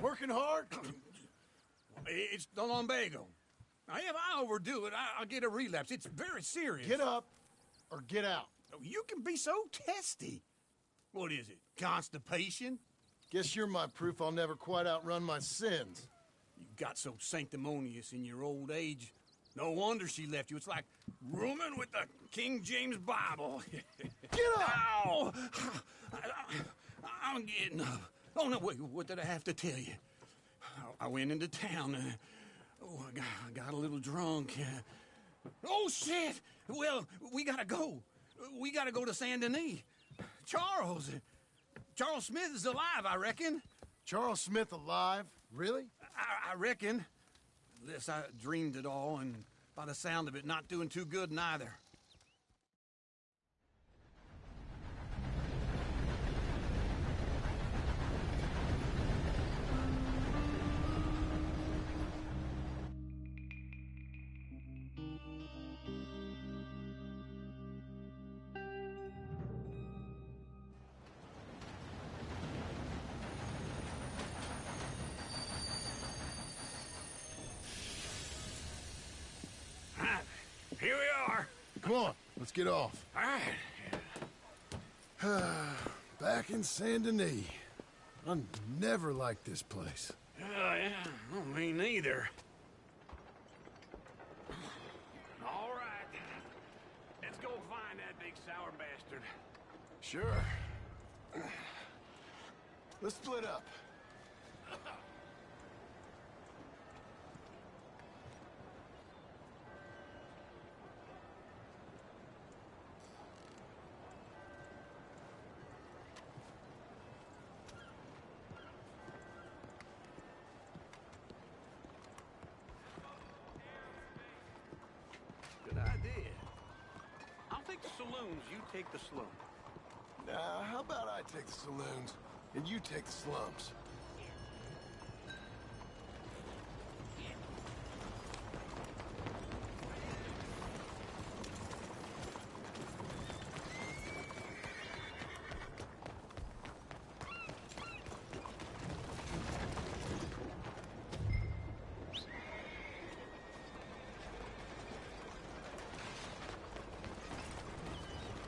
Working hard? It's the lumbago. Now, if I overdo it, I'll get a relapse. It's very serious. Get up or get out. Oh, you can be so testy. What is it, constipation? Guess you're my proof I'll never quite outrun my sins. You got so sanctimonious in your old age. No wonder she left you. It's like rooming with the King James Bible. Get up! Ow! I'm getting up. Oh, no, wait, what did I have to tell you? I went into town. I got a little drunk. Oh, shit! Well, we gotta go. We gotta go to Saint Denis. Charles Smith is alive, I reckon. Charles Smith alive? Really? I reckon. Unless I dreamed it all, and by the sound of it, not doing too good neither. Come on, let's get off. All right. Back in Saint Denis. I never liked this place. Yeah, well, me neither. All right. Let's go find that big sour bastard. Sure. Let's split up. Good idea. I'll take the saloons, you take the slum. Nah, how about I take the saloons and you take the slums?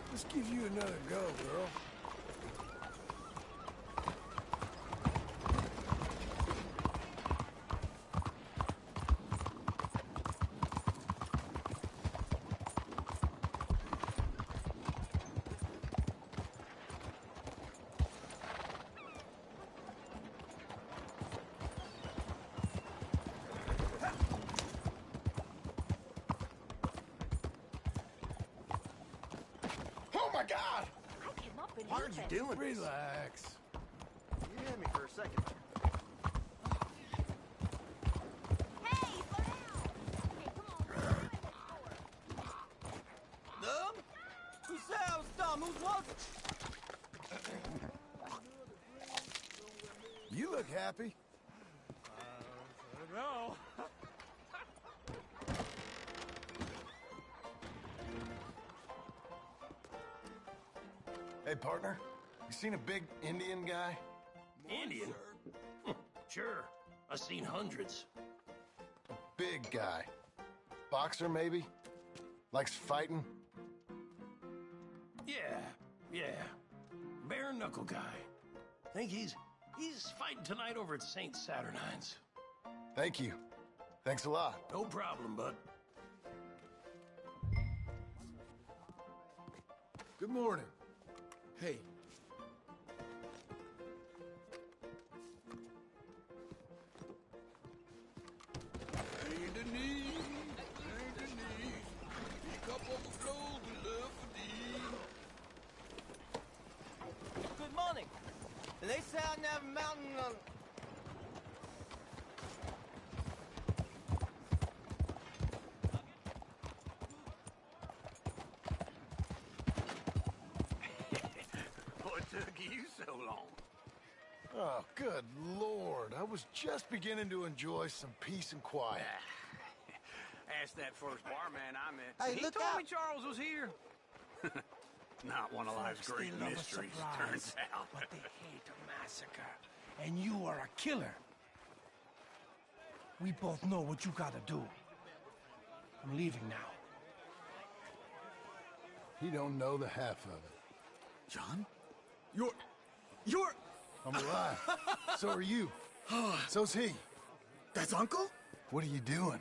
Let's give you another go, girl. Oh my God! What are you doing? Relax. You had me for a second. Dumb? Who said I was dumb? Who's wasn't? You look happy. No. Hey, partner. You seen a big Indian guy? Indian? Sure. I've seen hundreds. Big guy. Boxer, maybe? Likes fighting? Yeah. Bare knuckle guy. Think he's fighting tonight over at St. Saturnine's. Thank you. Thanks a lot. No problem, bud. Good morning. Hey. Good morning. Do they say I never mountain What took you so long? Oh, good Lord. I was just beginning to enjoy some peace and quiet. Asked that first barman I met. Hey, he look told out. me Charles was here. Not one of life's great They love a mysteries, surprise, turns out. but they hate a massacre. And you are a killer. We both know what you gotta do. I'm leaving now. He don't know the half of it. John? You're... I'm alive. So are you. So's he. That's Uncle? What are you doing?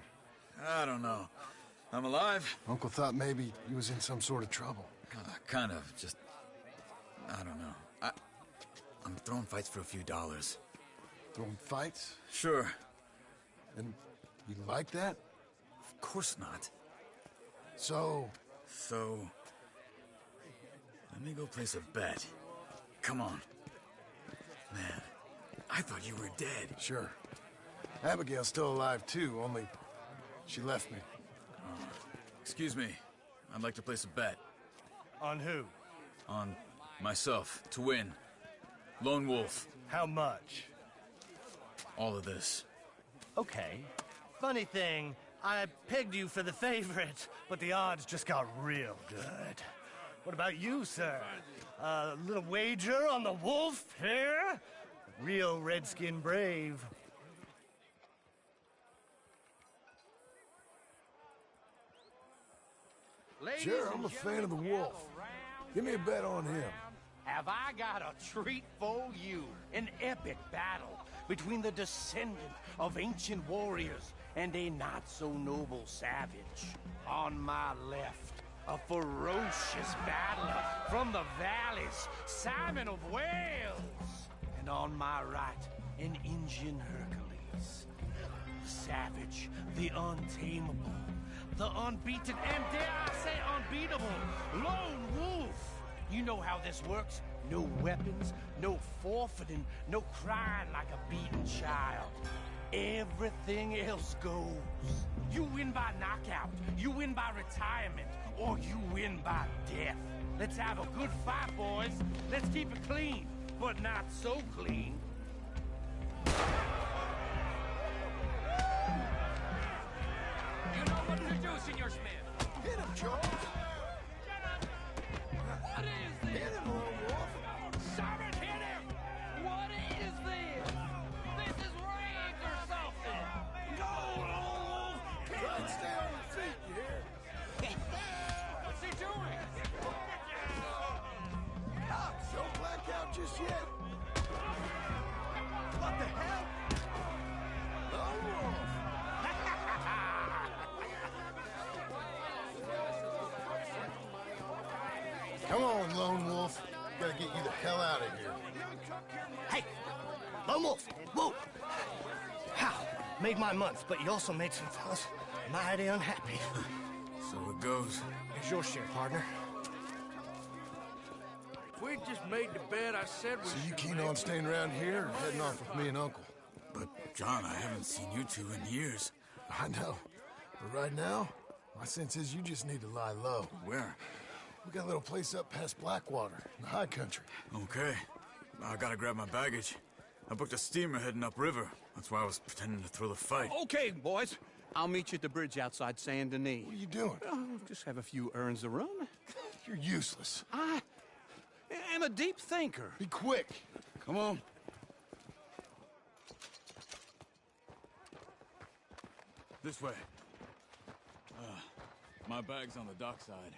I don't know. I'm alive. Uncle thought maybe he was in some sort of trouble. Kind of. Just... I don't know. I'm throwing fights for a few dollars. Throwing fights? Sure. And you like that? Of course not. So... So... Let me go place a bet. Come on. Man, I thought you were dead. Sure. Abigail's still alive, too, only she left me. Excuse me. I'd like to place a bet. On who? On myself, to win. Lone Wolf. How much? All of this. Okay. Funny thing, I pegged you for the favorite, but the odds just got real good. What about you, sir? A little wager on the wolf here? Real redskin brave. Sure, I'm a fan of the wolf. Give me a bet on him. Have I got a treat for you? An epic battle between the descendant of ancient warriors and a not-so-noble savage. On my left, a ferocious battler from the valleys, Simon of Wales. And on my right, an Indian Hercules. The savage, the untamable, the unbeaten, and dare I say unbeatable, Lone Wolf. You know how this works. No weapons, no forfeiting, no crying like a beaten child. Everything else goes. You win by knockout, you win by retirement, or you win by death. Let's have a good fight, boys. Let's keep it clean, but not so clean. You know what to do, Senor Smith. Hit him, Charles. What is this? Hit him, Lone Wolf. Simon, hit him! What is this? This is rage or something! No, Lone Wolf! Try and stay on your feet, you hear? What's he doing? Don't black out just yet. What the hell? Lone Wolf. Come on, Lone Wolf. Gotta get you the hell out of here. Hey, Lone Wolf, whoa! How? Made my month, but you also made some fellas mighty unhappy. So it goes. Here's your share, partner. If we'd just made the bed I said we So you should keen make, on staying around here or heading off with me and Uncle? But, John, I haven't seen you two in years. I know. But right now, my sense is you just need to lie low. Where? We got a little place up past Blackwater, in the high country. Okay. I gotta grab my baggage. I booked a steamer heading upriver. That's why I was pretending to throw the fight. Okay, boys. I'll meet you at the bridge outside Saint Denis. What are you doing? Just have a few errands to run. You're useless. I am a deep thinker. Be quick. Come on. This way. My bag's on the dockside.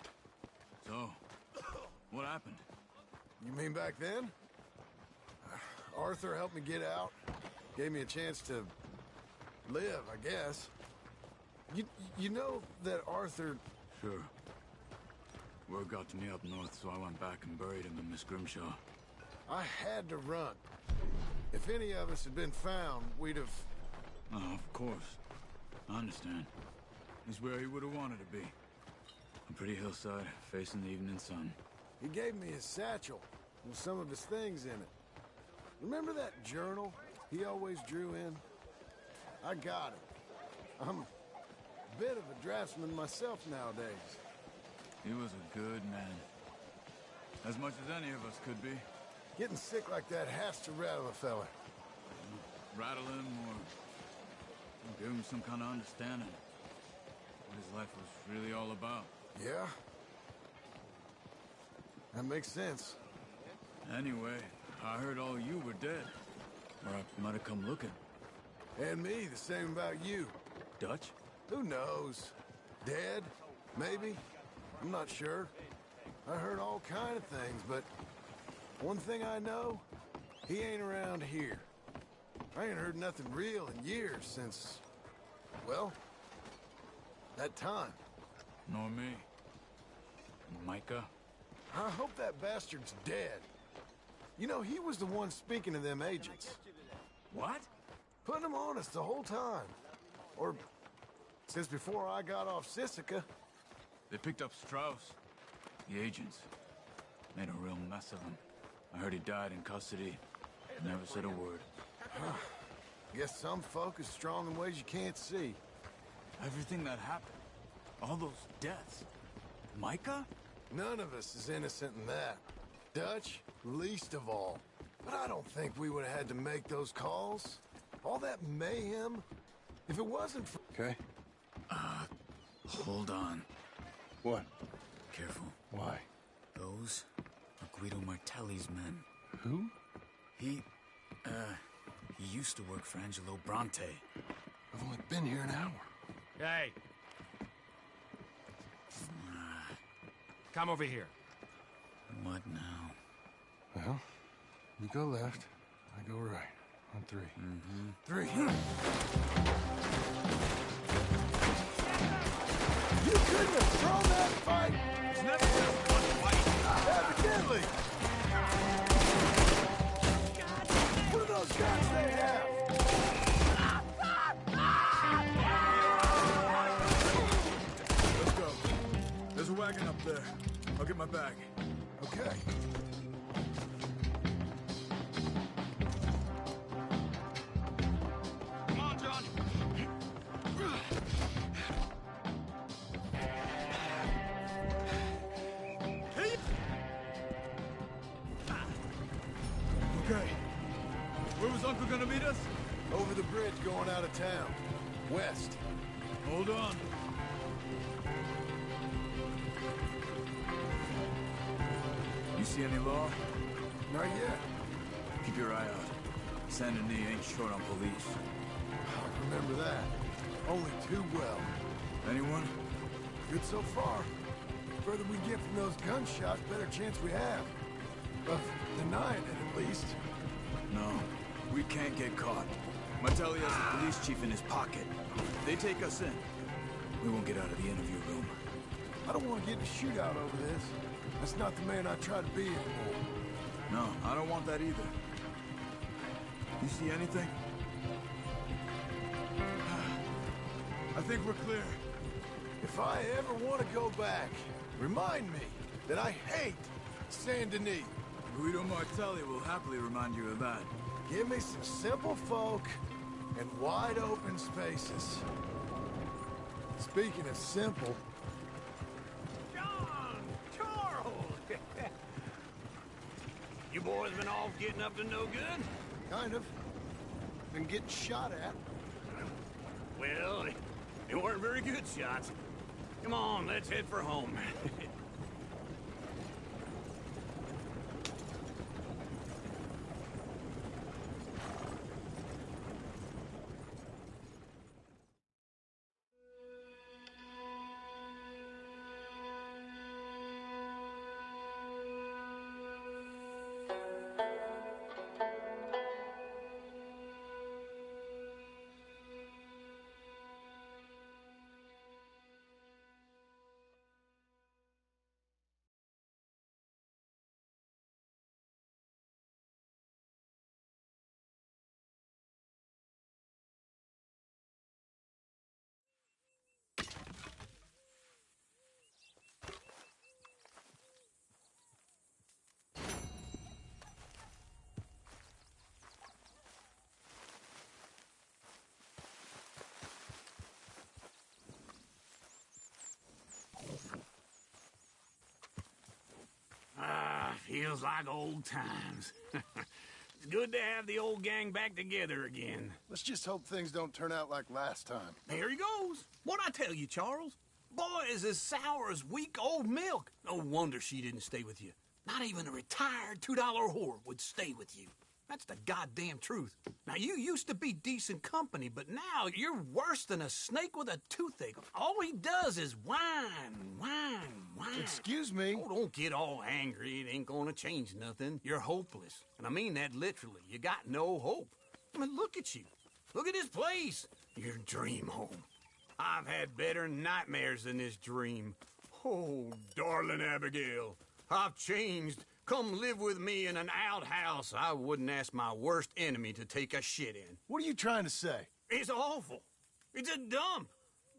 So, what happened? You mean back then? Arthur helped me get out. Gave me a chance to live, I guess. You know that Arthur... Sure. Word got to me up north, so I went back and buried him in Miss Grimshaw. I had to run. If any of us had been found, we'd have... Oh, of course. I understand. He's where he would have wanted to be. A pretty hillside, facing the evening sun. He gave me his satchel with some of his things in it. Remember that journal he always drew in? I got it. I'm a bit of a draftsman myself nowadays. He was a good man. As much as any of us could be. Getting sick like that has to rattle a fella. Rattle him or give him some kind of understanding. What his life was really all about. Yeah? That makes sense. Anyway, I heard all you were dead. Or I might have come looking. And me, the same about you. Dutch? Who knows? Dead? Maybe? I'm not sure. I heard all kind of things, but one thing I know, he ain't around here. I ain't heard nothing real in years since, well, that time. Nor me. Micah? I hope that bastard's dead. You know, he was the one speaking to them agents. What? Putting them on us the whole time. Or since before I got off Sisika. They picked up Strauss. The agents. Made a real mess of him. I heard he died in custody. Never said a word. Guess some folk is strong in ways you can't see. Everything that happened. All those deaths. Micah? None of us is innocent in that. Dutch, least of all. But I don't think we would have had to make those calls. All that mayhem. If it wasn't for... Okay. Hold on. What? Careful. Why? Those are Guido Martelli's men. Who? He used to work for Angelo Bronte. I've only been here an hour. Hey. Come over here. What now? Well, you go left, I go right. On 3. Mm-hmm. 3. You couldn't have thrown that fight! It's never just one fight. Evidently! What are those guns they have? Let's go. There's a wagon up there. I'll get my bag. Okay. Come on, John. Okay. Where was Uncle gonna meet us? Over the bridge going out of town. West. Hold on. You see any law? Not yet. Keep your eye out. Saint Denis ain't short on police. I remember that. Only too well. Anyone? Good so far. The further we get from those gunshots, better chance we have. Of denying it, at least. No, we can't get caught. Martelli has the police chief in his pocket. If they take us in, we won't get out of the interview room. I don't want to get in a shootout over this. That's not the man I try to be anymore. No, I don't want that either. You see anything? I think we're clear. If I ever want to go back, remind me that I hate Saint Denis. Guido Martelli will happily remind you of that. Give me some simple folk and wide open spaces. Speaking of simple... John! Charles! You boys been off getting up to no good? Kind of. Been getting shot at. Well, they weren't very good shots. Come on, let's head for home. Feels like old times. It's good to have the old gang back together again. Let's just hope things don't turn out like last time. There he goes. What'd I tell you, Charles? Boy is as sour as weak old milk. No wonder she didn't stay with you. Not even a retired $2 whore would stay with you. That's the goddamn truth. Now, you used to be decent company, but now you're worse than a snake with a toothache. All he does is whine, whine, whine. Excuse me? Oh, don't get all angry. It ain't gonna change nothing. You're hopeless. And I mean that literally. You got no hope. I mean, look at you. Look at this place. Your dream home. I've had better nightmares than this dream. Oh, darling Abigail, I've changed. Come live with me in an outhouse I wouldn't ask my worst enemy to take a shit in. What are you trying to say? It's awful. It's a dump.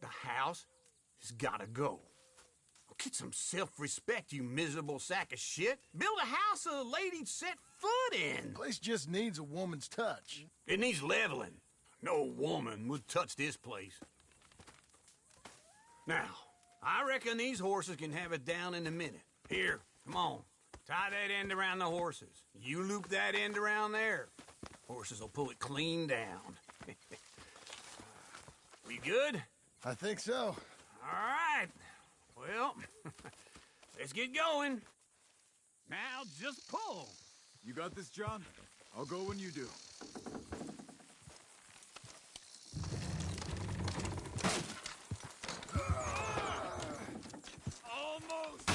The house has gotta go. Get some self-respect, you miserable sack of shit. Build a house a lady'd set foot in. The place just needs a woman's touch. It needs leveling. No woman would touch this place. Now, I reckon these horses can have it down in a minute. Here, come on. Tie that end around the horses. You loop that end around there. Horses will pull it clean down. We good? I think so. All right. Well, let's get going. Now just pull. You got this, John? I'll go when you do. Almost.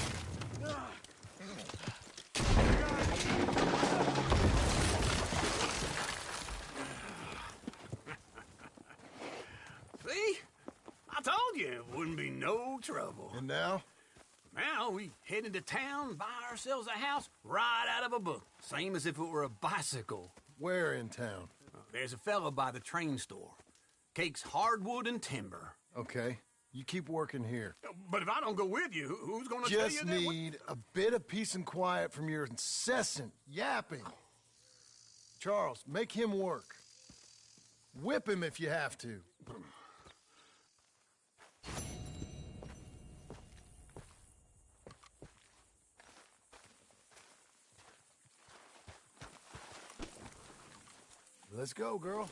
wouldn't be no trouble. And now? Now we head into town, buy ourselves a house right out of a book. Same as if it were a bicycle. Where in town? There's a fella by the train store. Cakes hardwood and timber. Okay. You keep working here. But if I don't go with you, who's gonna tell you Just that? need a bit of peace and quiet from your incessant yapping. Charles, make him work. Whip him if you have to. Let's go, girl.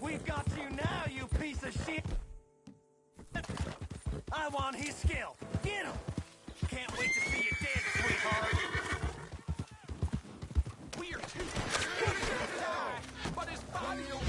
We've got you now, you piece of shit! I want his skill! Get him! Can't wait to see you dead, sweetheart! We are too good to die, but his body will...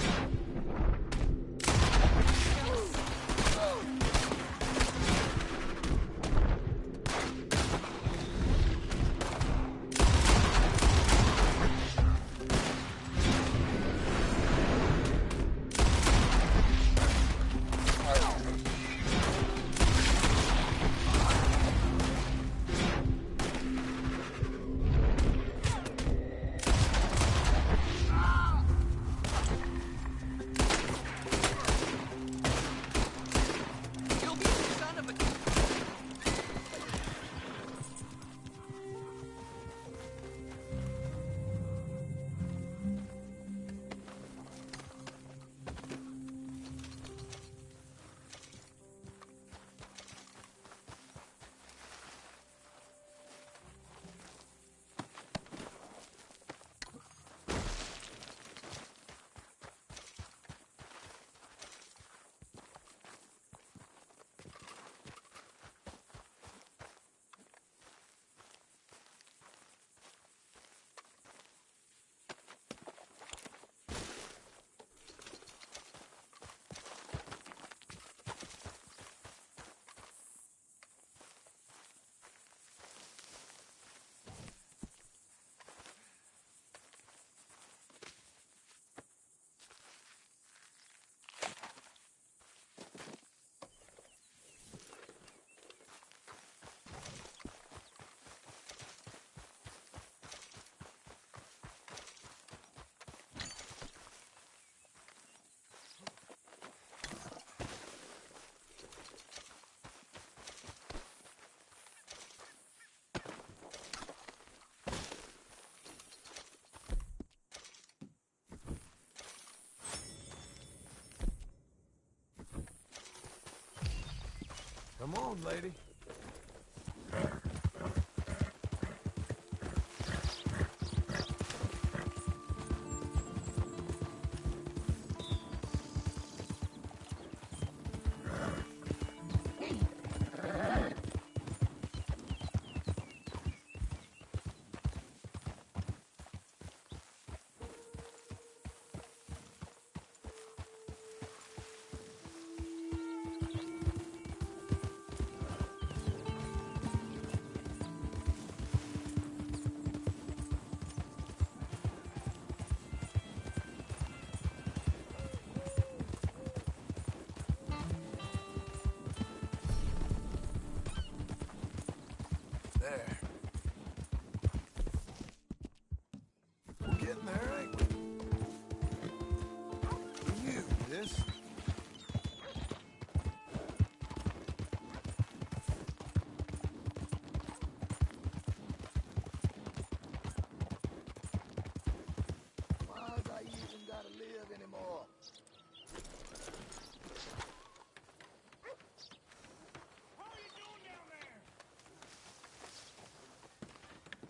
Come on, lady.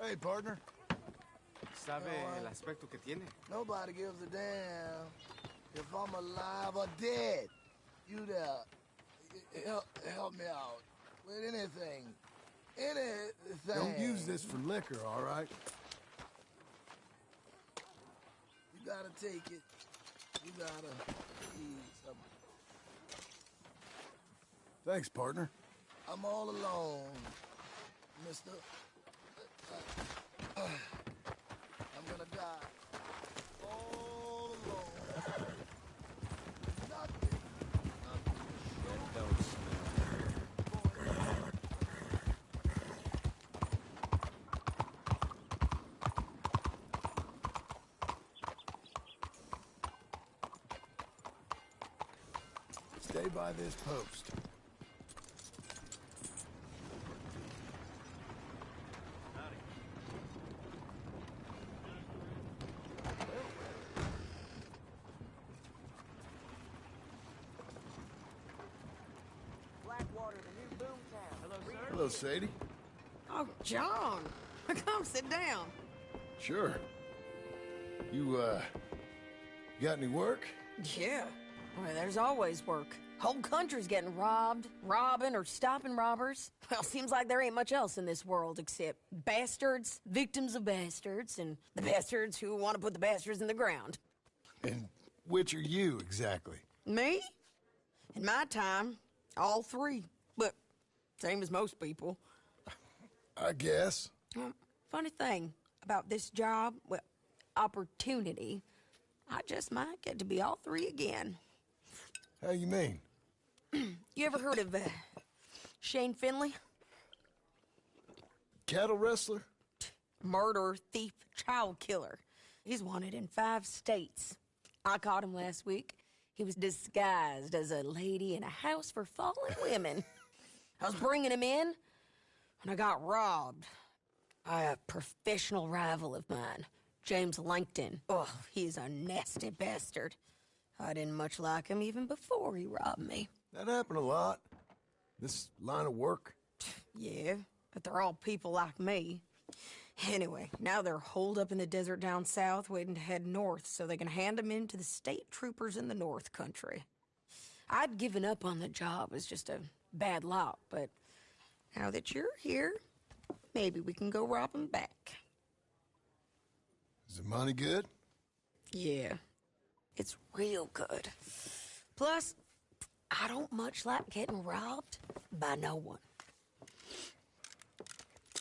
Hey, partner. ¿Sabe el aspecto que tiene? Nobody gives a damn if I'm alive or dead. You there, help me out with anything. Anything. Don't use this for liquor, all right? You gotta take it. You gotta ease up. Thanks, partner. I'm all alone, mister. I'm gonna die. All alone. Nothing. Stay by this post. Blackwater, the new boomtown. Hello, sir. Hello, Sadie. Oh, John. Come sit down. Sure. You got any work? Yeah. Well, there's always work. Whole country's getting robbed, robbing, or stopping robbers. Well, seems like there ain't much else in this world except bastards, victims of bastards, and the bastards who want to put the bastards in the ground. And which are you, exactly? Me? In my time, all three. But same as most people. I guess. Funny thing about this job, well, opportunity, I just might get to be all three again. How you mean? You ever heard of Shane Finley? Cattle wrestler? Murderer, thief, child killer. He's wanted in 5 states. I caught him last week. He was disguised as a lady in a house for fallen women. I was bringing him in, and I got robbed by a professional rival of mine, James Langton. Oh, he's a nasty bastard. I didn't much like him even before he robbed me. That happened a lot. This line of work. Yeah, but they're all people like me. Anyway, now they're holed up in the desert down south waiting to head north so they can hand them in to the state troopers in the north country. I'd given up on the job as just a bad lot, but now that you're here, maybe we can go rob them back. Is the money good? Yeah, it's real good. Plus, I don't much like getting robbed by no one.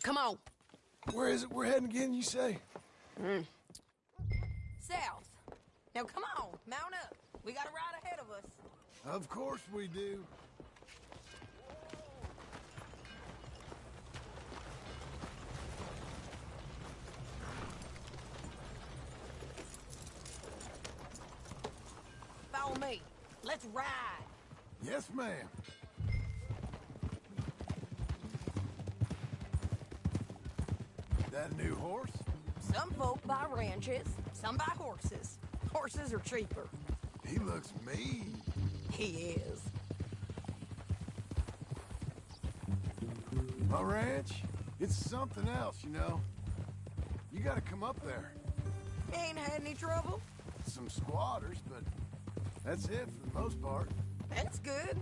Come on. Where is it we're heading again, you say? South. Now come on, mount up. We got a ride ahead of us. Of course we do. Follow me. Let's ride. Yes, ma'am. That a new horse? Some folk buy ranches, some buy horses. Horses are cheaper. He looks mean. He is. My ranch, it's something else, you know. You gotta come up there. Ain't had any trouble? Some squatters, but that's it for the most part. That's good.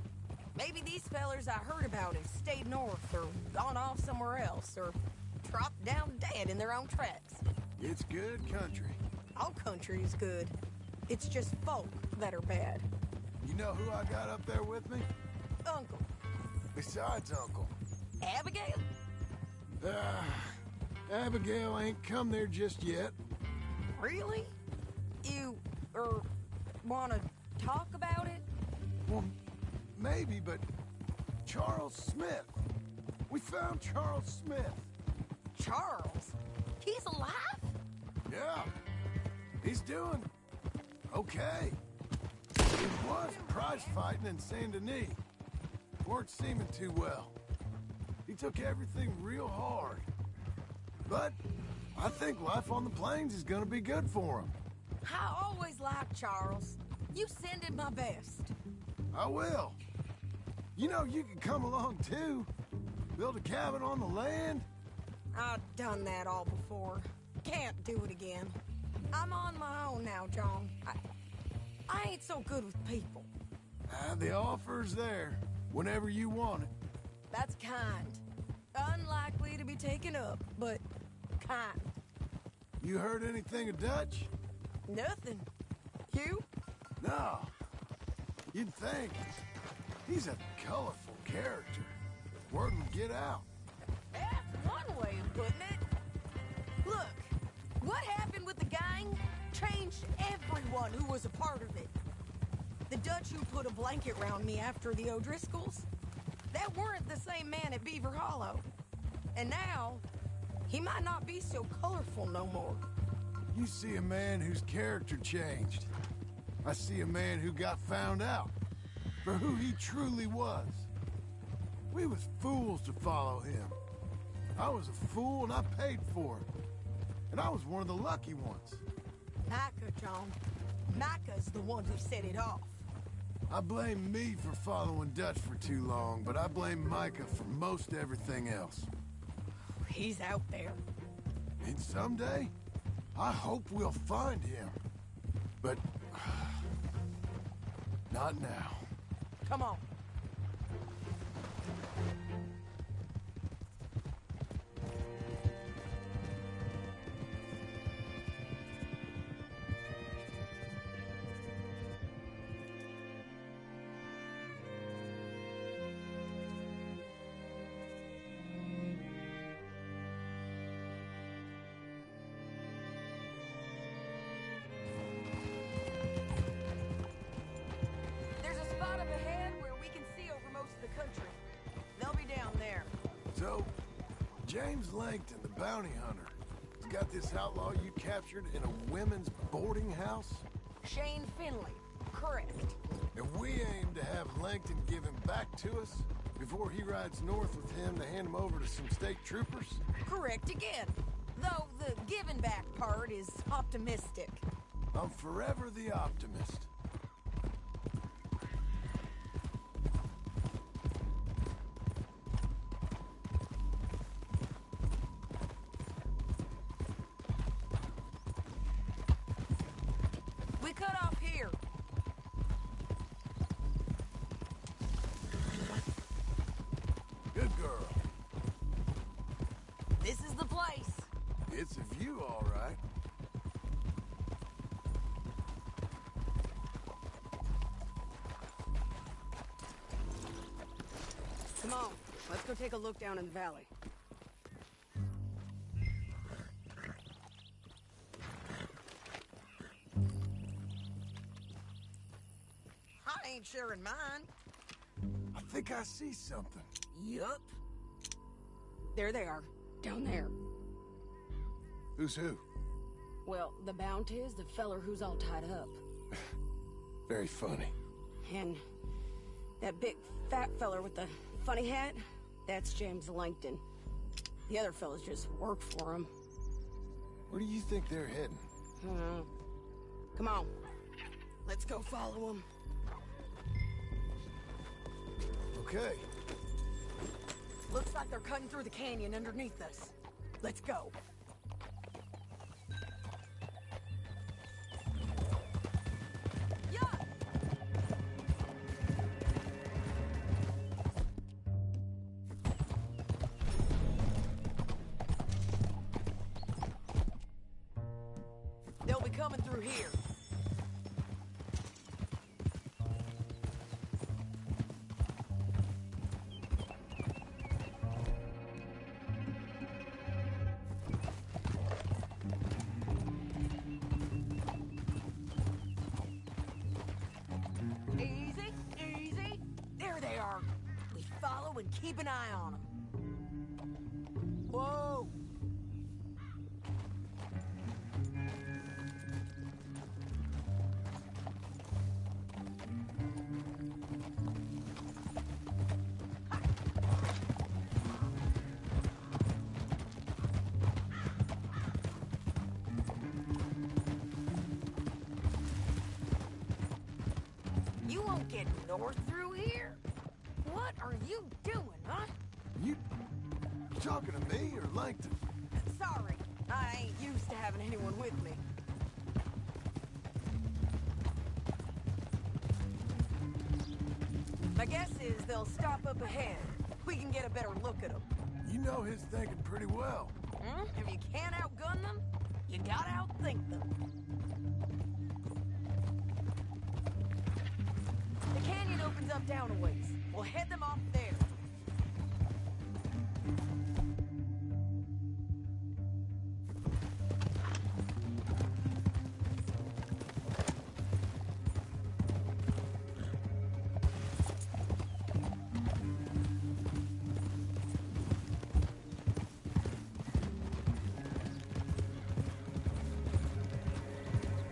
Maybe these fellers I heard about have stayed north or gone off somewhere else or dropped down dead in their own tracks. It's good country. All country is good. It's just folk that are bad. You know who I got up there with me? Uncle. Besides Uncle. Abigail? Abigail ain't come there just yet. Really? You, wanna talk about it? Well, maybe, but Charles Smith. We found Charles Smith. Charles? He's alive? Yeah. He's doing okay. He was prize fighting in Saint Denis. Weren't seeming too well. He took everything real hard. But I think life on the plains is gonna be good for him. I always liked Charles. You send him my best. I will. You know, you can come along too. Build a cabin on the land. I've done that all before. Can't do it again. I'm on my own now, John. I ain't so good with people. The offer's there, whenever you want it. That's kind. Unlikely to be taken up, but kind. You heard anything of Dutch? Nothing. You? No. You'd think. He's a colorful character. Word would get out. That's one way of putting it. Look, what happened with the gang changed everyone who was a part of it. The Dutch who put a blanket round me after the O'Driscolls, that weren't the same man at Beaver Hollow. And now, he might not be so colorful no more. You see a man whose character changed. I see a man who got found out for who he truly was. We was fools to follow him. I was a fool and I paid for it. And I was one of the lucky ones. Micah, John. Micah's the one who set it off. I blame me for following Dutch for too long, but I blame Micah for most everything else. He's out there. And someday, I hope we'll find him. But not now. Come on. James Langton, the bounty hunter, has got this outlaw you captured in a women's boarding house? Shane Finley, correct. And we aim to have Langton give him back to us before he rides north with him to hand him over to some state troopers? Correct again. Though the giving back part is optimistic. I'm forever the optimist. It's a view, all right. Come on, let's go take a look down in the valley. I ain't sharing mine. I think I see something. Yup. There they are, down there. Who's who? Well, the Bounty is the feller who's all tied up. Very funny. And that big fat feller with the funny hat, that's James Langton. The other fellas just work for him. Where do you think they're heading? Come on. Let's go follow them. Okay. Looks like they're cutting through the canyon underneath us. Let's go. They'll be coming through here. Easy, easy. There they are. We follow and keep an eye on them. Whoa. You won't get north through here? What are you doing, huh? You talking to me or Langton? sorry. I ain't used to having anyone with me. My guess is they'll stop up ahead. We can get a better look at them. You know his thinking pretty well. If you can't outgun them, you gotta outthink them. The canyon opens up down a ways. We'll head them off there.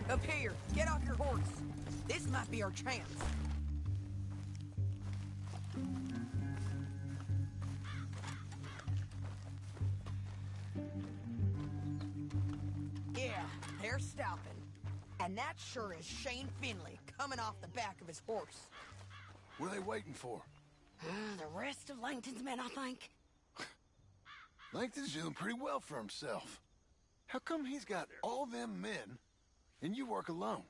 Up here, get off your horse. This might be our chance. Yeah, they're stopping. And that sure is Shane Finley coming off the back of his horse. What are they waiting for? The rest of Langton's men, I think. Langton's doing pretty well for himself. How come he's got all them men, and you work alone?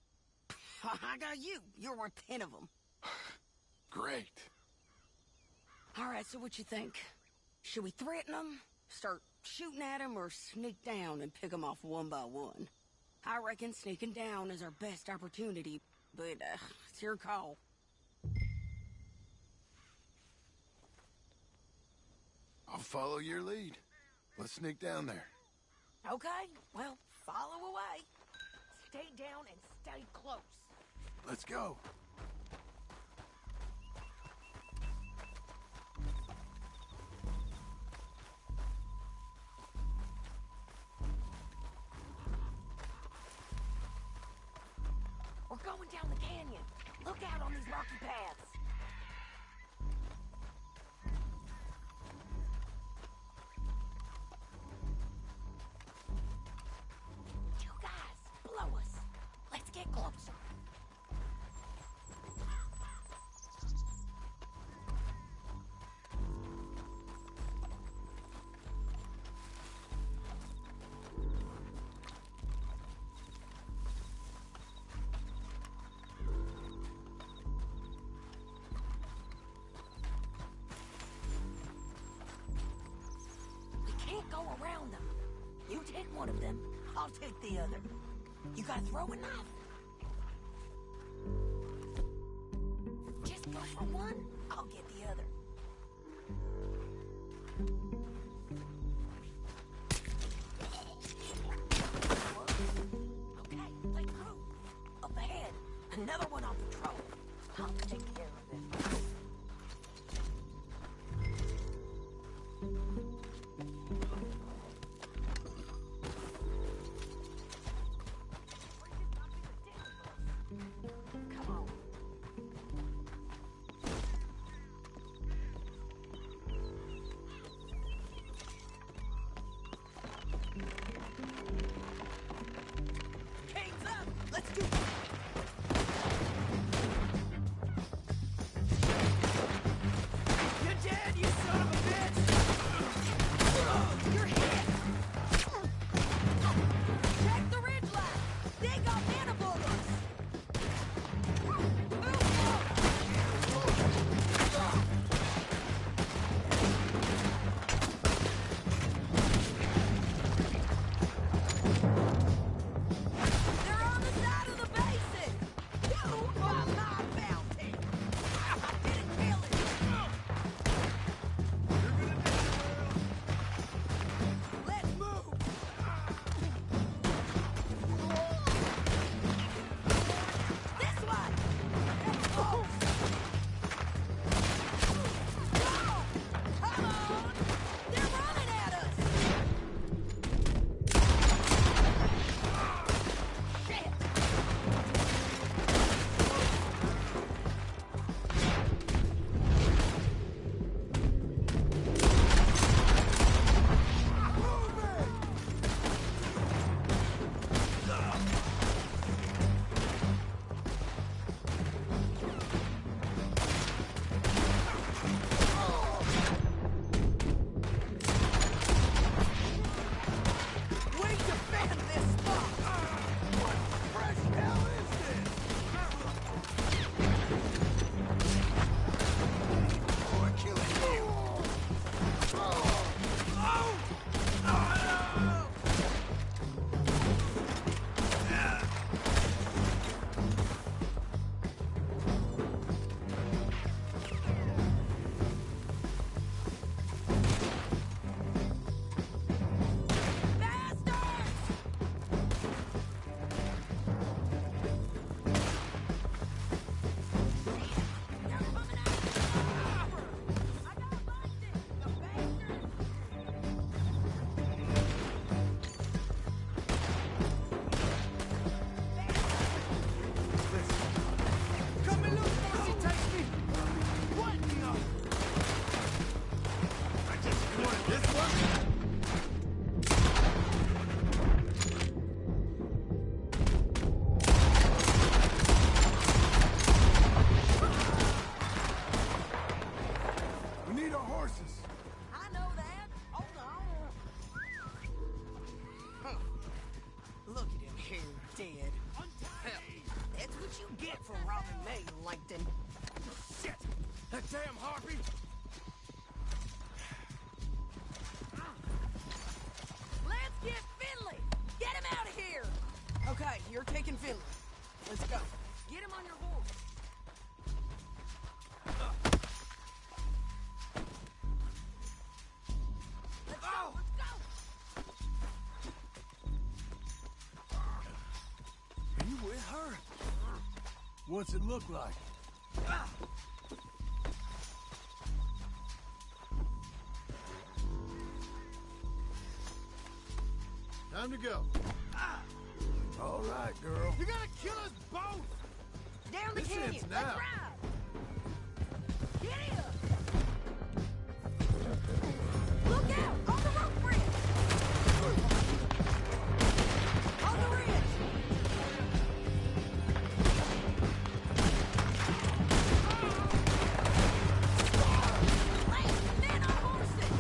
I got you. You're worth 10 of them. Great. All right, so what you think? Should we threaten them, start shooting at them, or sneak down and pick them off one by one? I reckon sneaking down is our best opportunity, but it's your call. I'll follow your lead. Let's sneak down there. Okay, well, follow away. Stay down and stay close. Let's go. We're going down the canyon. Look out on these rocky paths. You guys, blow us. Let's get closer. Go around them. You take one of them, I'll take the other. You got a throwing knife? Just go for one, I'll get the other. Okay, let's move. Up ahead, another one on patrol. I'll take care of this. Okay, you're taking Finley. Let's go. Get him on your horse. Let's go, let's go! Are you with her? What's it look like? Time to go. All right, girl. You're gonna kill us both! Down the This canyon. ends Let's now. ride. Get him! Look out! On the rope bridge! On the ridge! Lance, men on horses!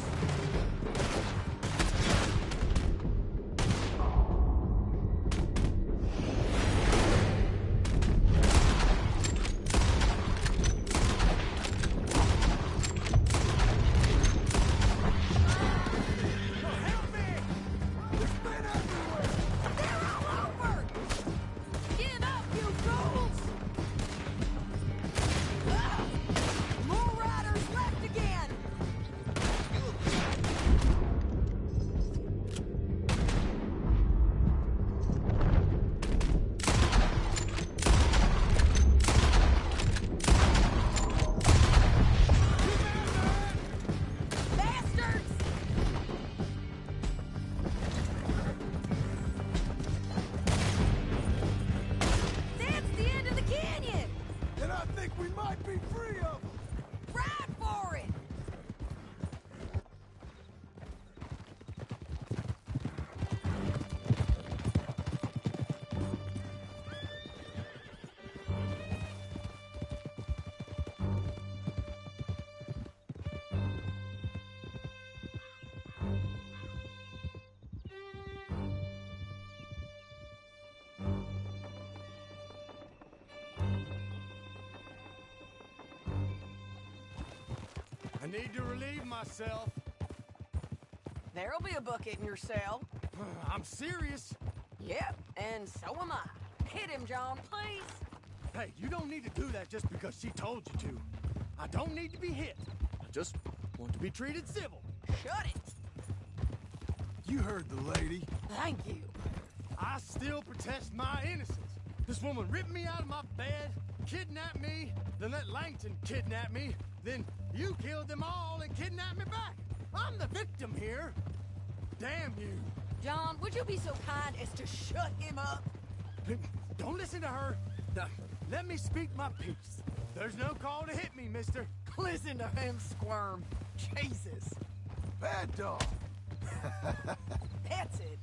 They're all over! Give up, you fools! Ah! More riders left again! Bastards! That's the end of the canyon! And I think we might be free of them. Ride for it! I need to relieve myself. There'll be a bucket in your cell. I'm serious. Yep, and so am I. Hit him, John, please. Hey, you don't need to do that just because she told you to. I don't need to be hit. I just want to be treated civil. Shut it. You heard the lady. Thank you. I still protest my innocence. This woman ripped me out of my bed, kidnapped me, then let Langton kidnap me, then you killed them all and kidnapped me back. I'm the victim here. Damn you. John, would you be so kind as to shut him up? Don't listen to her. Now, let me speak my piece. There's no call to hit me, mister. Listen to him squirm. Jesus. Bad dog. That's it.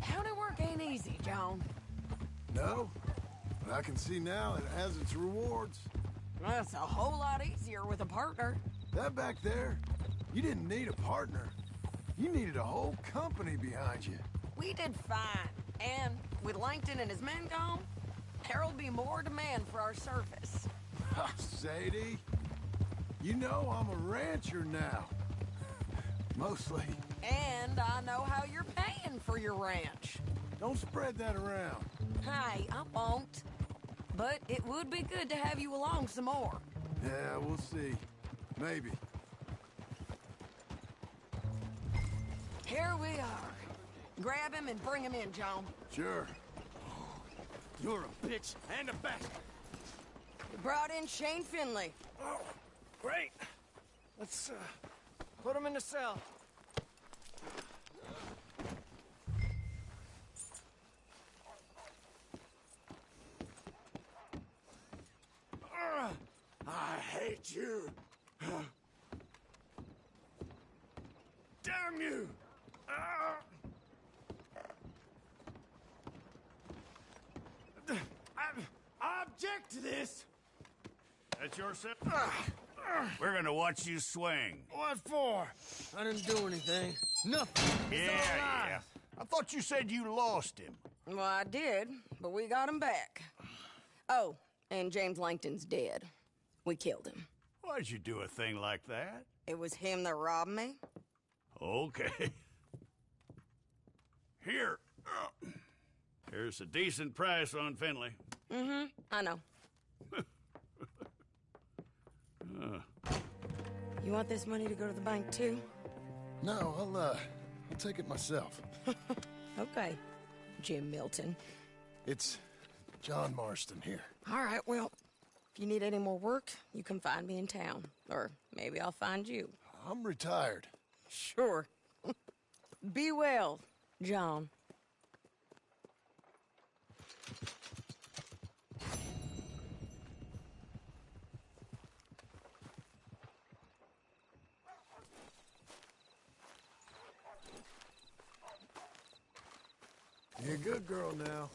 County work ain't easy, John. No, but I can see now it has its rewards. That's a whole lot easier with a partner. That back there, you didn't need a partner. You needed a whole company behind you. We did fine. And with Langton and his men gone, there'll be more demand for our service. Sadie, you know I'm a rancher now. Mostly. And I know how you're paying for your ranch. Don't spread that around. Hey, I won't. But it would be good to have you along some more. Yeah, we'll see. Maybe. Here we are. Grab him and bring him in, John. Sure. You're a bitch and a bastard. We brought in Shane Finley. Oh, great. Let's, put him in the cell. I hate you. Damn you. I object to this. That's your set. We're gonna watch you swing. What for? I didn't do anything. Nothing. It's all Yeah. lies. I thought you said you lost him. Well, I did, but we got him back. Oh, and James Langton's dead. We killed him. Why'd you do a thing like that? It was him that robbed me. Okay. Here. Here's a decent price on Finley. Mm-hmm, I know. You want this money to go to the bank, too? No, I'll take it myself. Okay, Jim Milton. It's John Marston here. All right, well, if you need any more work, you can find me in town. Or maybe I'll find you. I'm retired. Sure. Be well, John. You're a good girl now.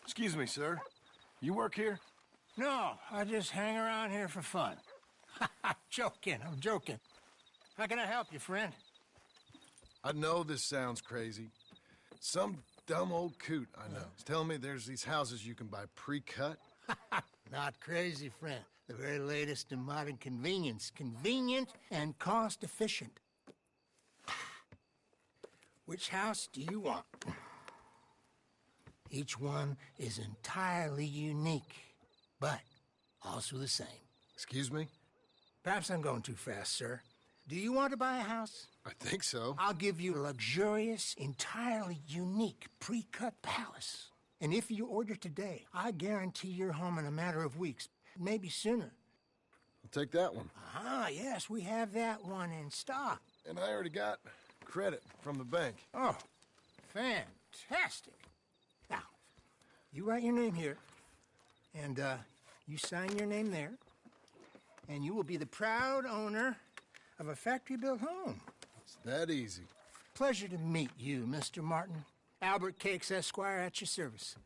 Excuse me, sir. You work here? No, I just hang around here for fun. I'm joking. How can I help you, friend? I know this sounds crazy. Some dumb old coot I know is telling me there's these houses you can buy pre-cut. Not crazy, friend. The very latest in modern convenience. Convenient and cost-efficient. Which house do you want? Each one is entirely unique, but also the same. Excuse me? Perhaps I'm going too fast, sir. Do you want to buy a house? I think so. I'll give you a luxurious, entirely unique pre-cut palace. And if you order today, I guarantee you're home in a matter of weeks, maybe sooner. I'll take that one. Ah, yes, we have that one in stock. And I already got credit from the bank. Oh, fantastic. Now, you write your name here, and you sign your name there, and you will be the proud owner of a factory-built home. It's that easy. Pleasure to meet you, Mr. Martin. Albert Cakes, Esquire, at your service.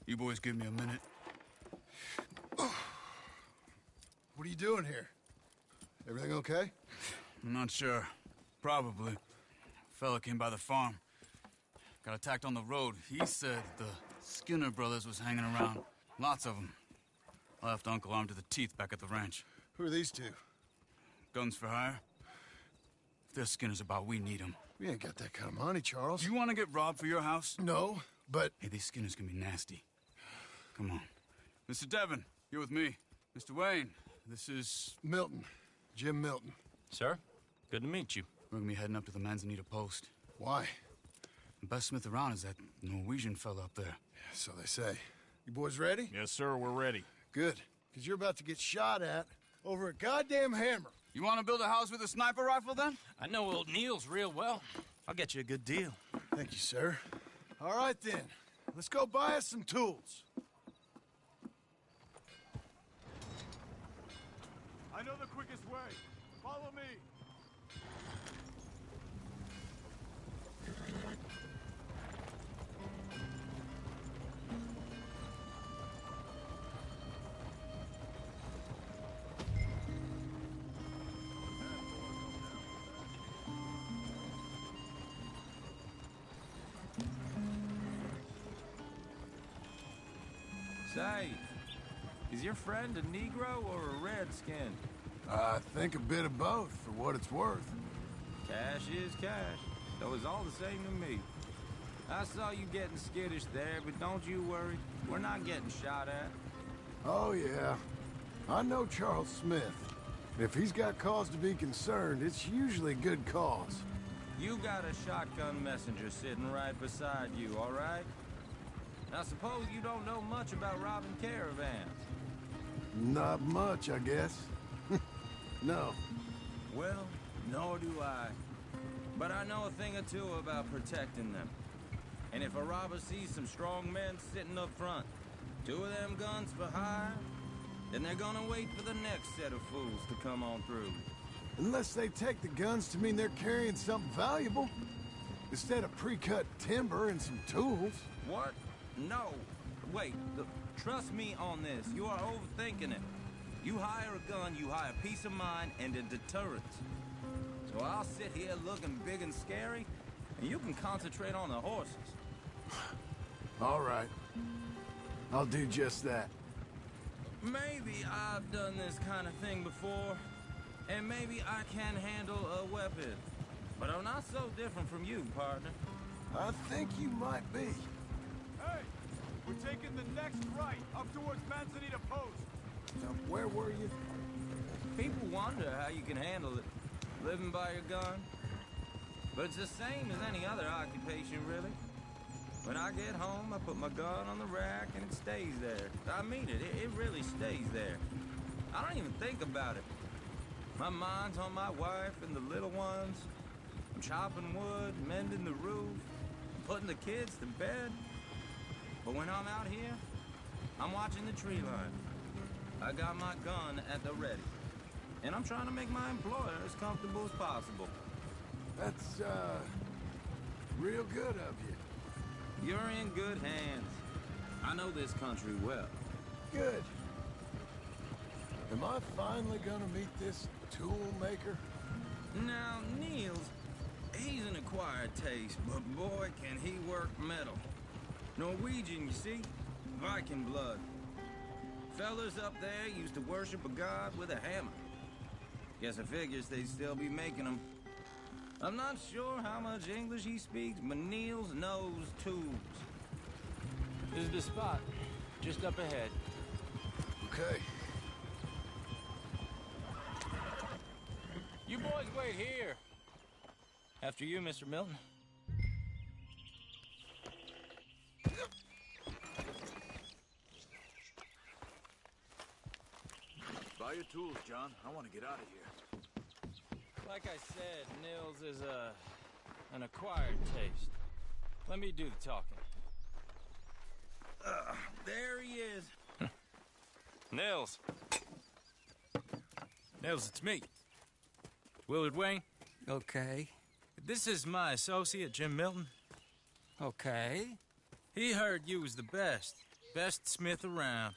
You boys give me a minute. What are you doing here? Everything okay? I'm not sure. Probably. Fella came by the farm. Got attacked on the road. He said the Skinner brothers was hanging around. Lots of them. I left Uncle armed to the teeth back at the ranch. Who are these two? Guns for hire. If there's Skinner's about, we need them. We ain't got that kind of money, Charles. You want to get robbed for your house? No, but... Hey, these Skinners can be nasty. Come on. Mr. Devon, you're with me. Mr. Wayne, this is... Milton. Jim Milton. Sir, good to meet you. We're gonna be heading up to the Manzanita Post. Why? The best smith around is that Norwegian fella up there. Yeah, so they say. You boys ready? Yes, sir, we're ready. Good, because you're about to get shot at over a goddamn hammer. You want to build a house with a sniper rifle, then? I know old Neil's real well. I'll get you a good deal. Thank you, sir. All right, then. Let's go buy us some tools. I know the quickest way. Follow me. Say, is your friend a Negro or a Redskin? I think a bit of both, for what it's worth. Cash is cash, so it's all the same to me. I saw you getting skittish there, but don't you worry. We're not getting shot at. Oh, yeah. I know Charles Smith. If he's got cause to be concerned, it's usually good cause. You got a shotgun messenger sitting right beside you, all right? Now suppose you don't know much about robbing caravans. Not much, I guess. No. Well, nor do I. But I know a thing or two about protecting them. And if a robber sees some strong men sitting up front, 2 of them guns for hire, then they're gonna wait for the next set of fools to come on through. Unless they take the guns to mean they're carrying something valuable. Instead of pre-cut timber and some tools. What? No. Wait, trust me on this. You are overthinking it. You hire a gun, you hire peace of mind and a deterrent. So I'll sit here looking big and scary, and you can concentrate on the horses. All right. I'll do just that. Maybe I've done this kind of thing before, and maybe I can handle a weapon. But I'm not so different from you, partner. I think you might be. Hey! We're taking the next right, up towards Manzanita Post. Now, where were you? People wonder how you can handle it, living by your gun. But it's the same as any other occupation, really. When I get home, I put my gun on the rack and it stays there. I mean it, it really stays there. I don't even think about it. My mind's on my wife and the little ones. I'm chopping wood, mending the roof, putting the kids to bed. But when I'm out here, I'm watching the tree line. I got my gun at the ready. And I'm trying to make my employer as comfortable as possible. That's, real good of you. You're in good hands. I know this country well. Good. Am I finally gonna meet this tool maker? Now, Niels, he's an acquired taste, but boy, can he work metal. Norwegian, you see? Viking blood. Fellas up there used to worship a god with a hammer. Guess I figures they'd still be making them. I'm not sure how much English he speaks, but Niels knows tools. This is the spot, just up ahead. Okay. You boys wait here. After you, Mr. Milton. Buy your tools, John. I want to get out of here. Like I said, Nils is an acquired taste. Let me do the talking. There he is. Nils. Nils, it's me. Willard Wayne. Okay. This is my associate, Jim Milton. Okay. He heard you was the best smith around.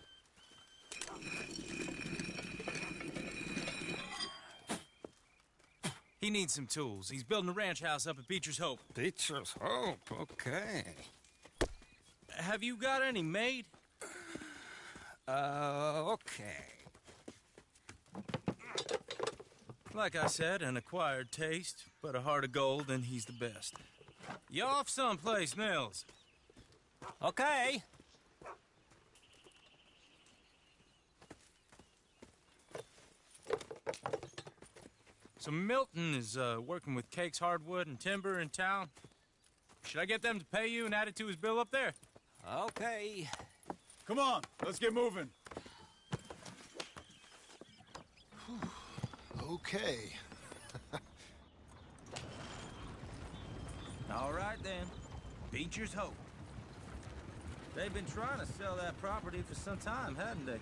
He needs some tools. He's building a ranch house up at Beecher's Hope. Beecher's Hope, okay. Have you got any made? Okay. Like I said, an acquired taste, but a heart of gold, and he's the best. You off someplace, Nils? Okay. So Milton is working with Cakes Hardwood and Timber in town. Should I get them to pay you and add it to his bill up there? Okay. Come on, let's get moving. Okay. All right, then. Beecher's Hope. They've been trying to sell that property for some time, hadn't they?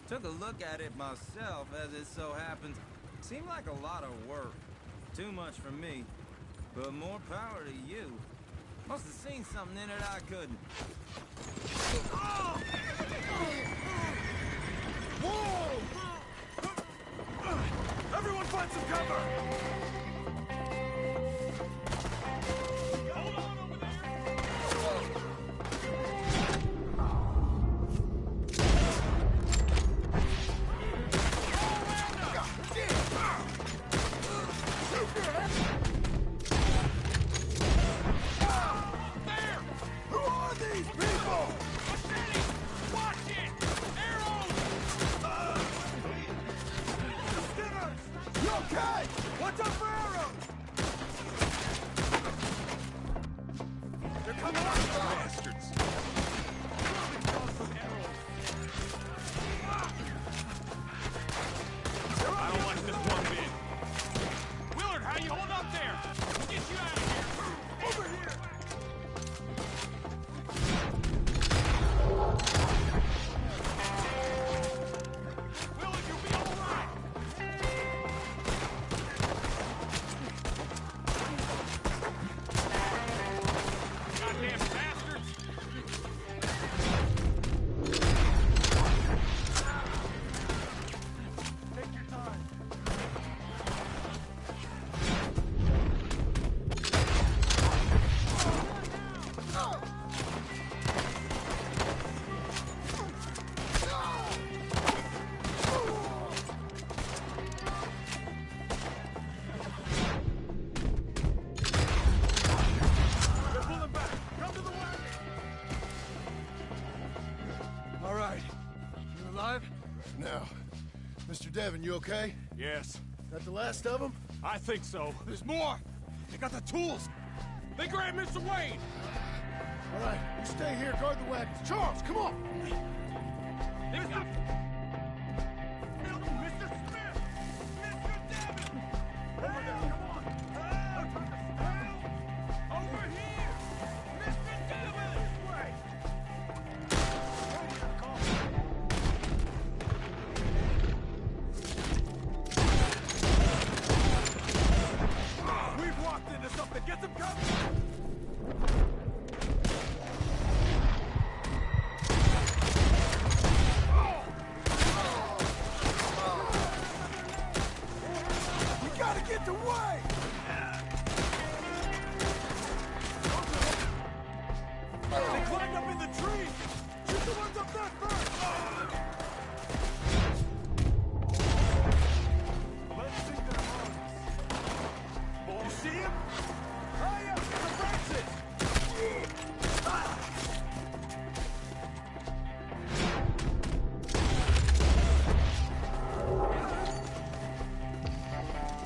Took a look at it myself, as it so happens. Seemed like a lot of work. Too much for me. But more power to you. Must have seen something in it I couldn't. Whoa! Everyone find some cover! Hold on over there! Who are these people? Watch it! Arrows! okay? Watch out for arrows! They're coming up, bastards! I don't like this one bit. Willard, how you hold up there? We'll get you out of here. Over here! Willard, you'll be all right. Goddamn bastards! Take your time. They're pulling back. Come to the wagon. All right. You alive? Now, Mr. Devon, you okay? Yes, That the last of them? I think so. There's more. They got the tools. They grabbed Mr. Wayne. All right, you stay here, guard the wagons. Charles, come on! They got... Mr. Smith! Mr. Devon! Over there, come on! Over here! Mr. Devon! This way! We've walked into something. Get them coming! We gotta get the way! They climbed up in the trees! Shoot the ones up there first! Let's see their marks. You see him? Oh, yeah, Mr. Francis!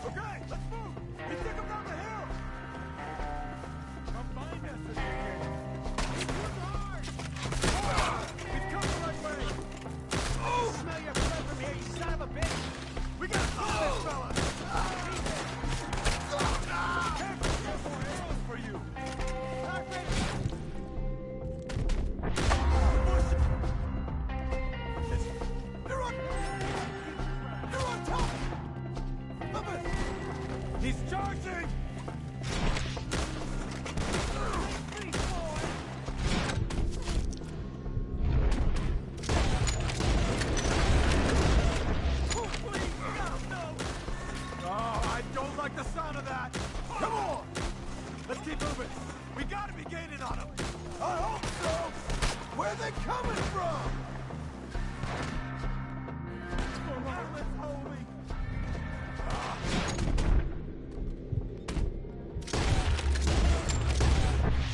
Okay, let's move! We took him down the hill! Come find us if you can. Work hard! He's coming the right way! Oh! Smell your breath from here, you son of a bitch! We gotta kill this fella! Careful, we have more arrows for you! They're on top! He's charging! Oh, I don't like the sound of that! Come on! Let's keep moving! We gotta be gaining on them! I hope so! Where are they coming from? Heavens holy!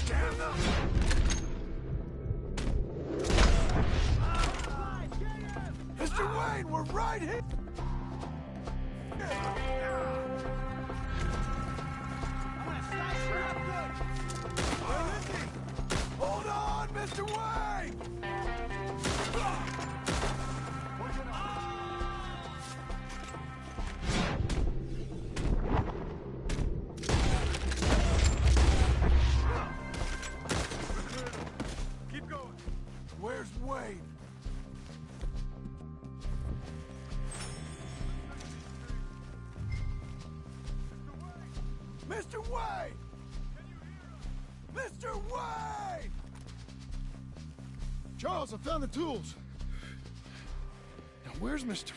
Damn them! Mr. Wayne, we're right here! Where is he? Hold on, Mr. Wayne! Keep going. Where's Wayne? Mr. Wayne! Mr. Wayne! Charles, I found the tools. Now, where's Mr.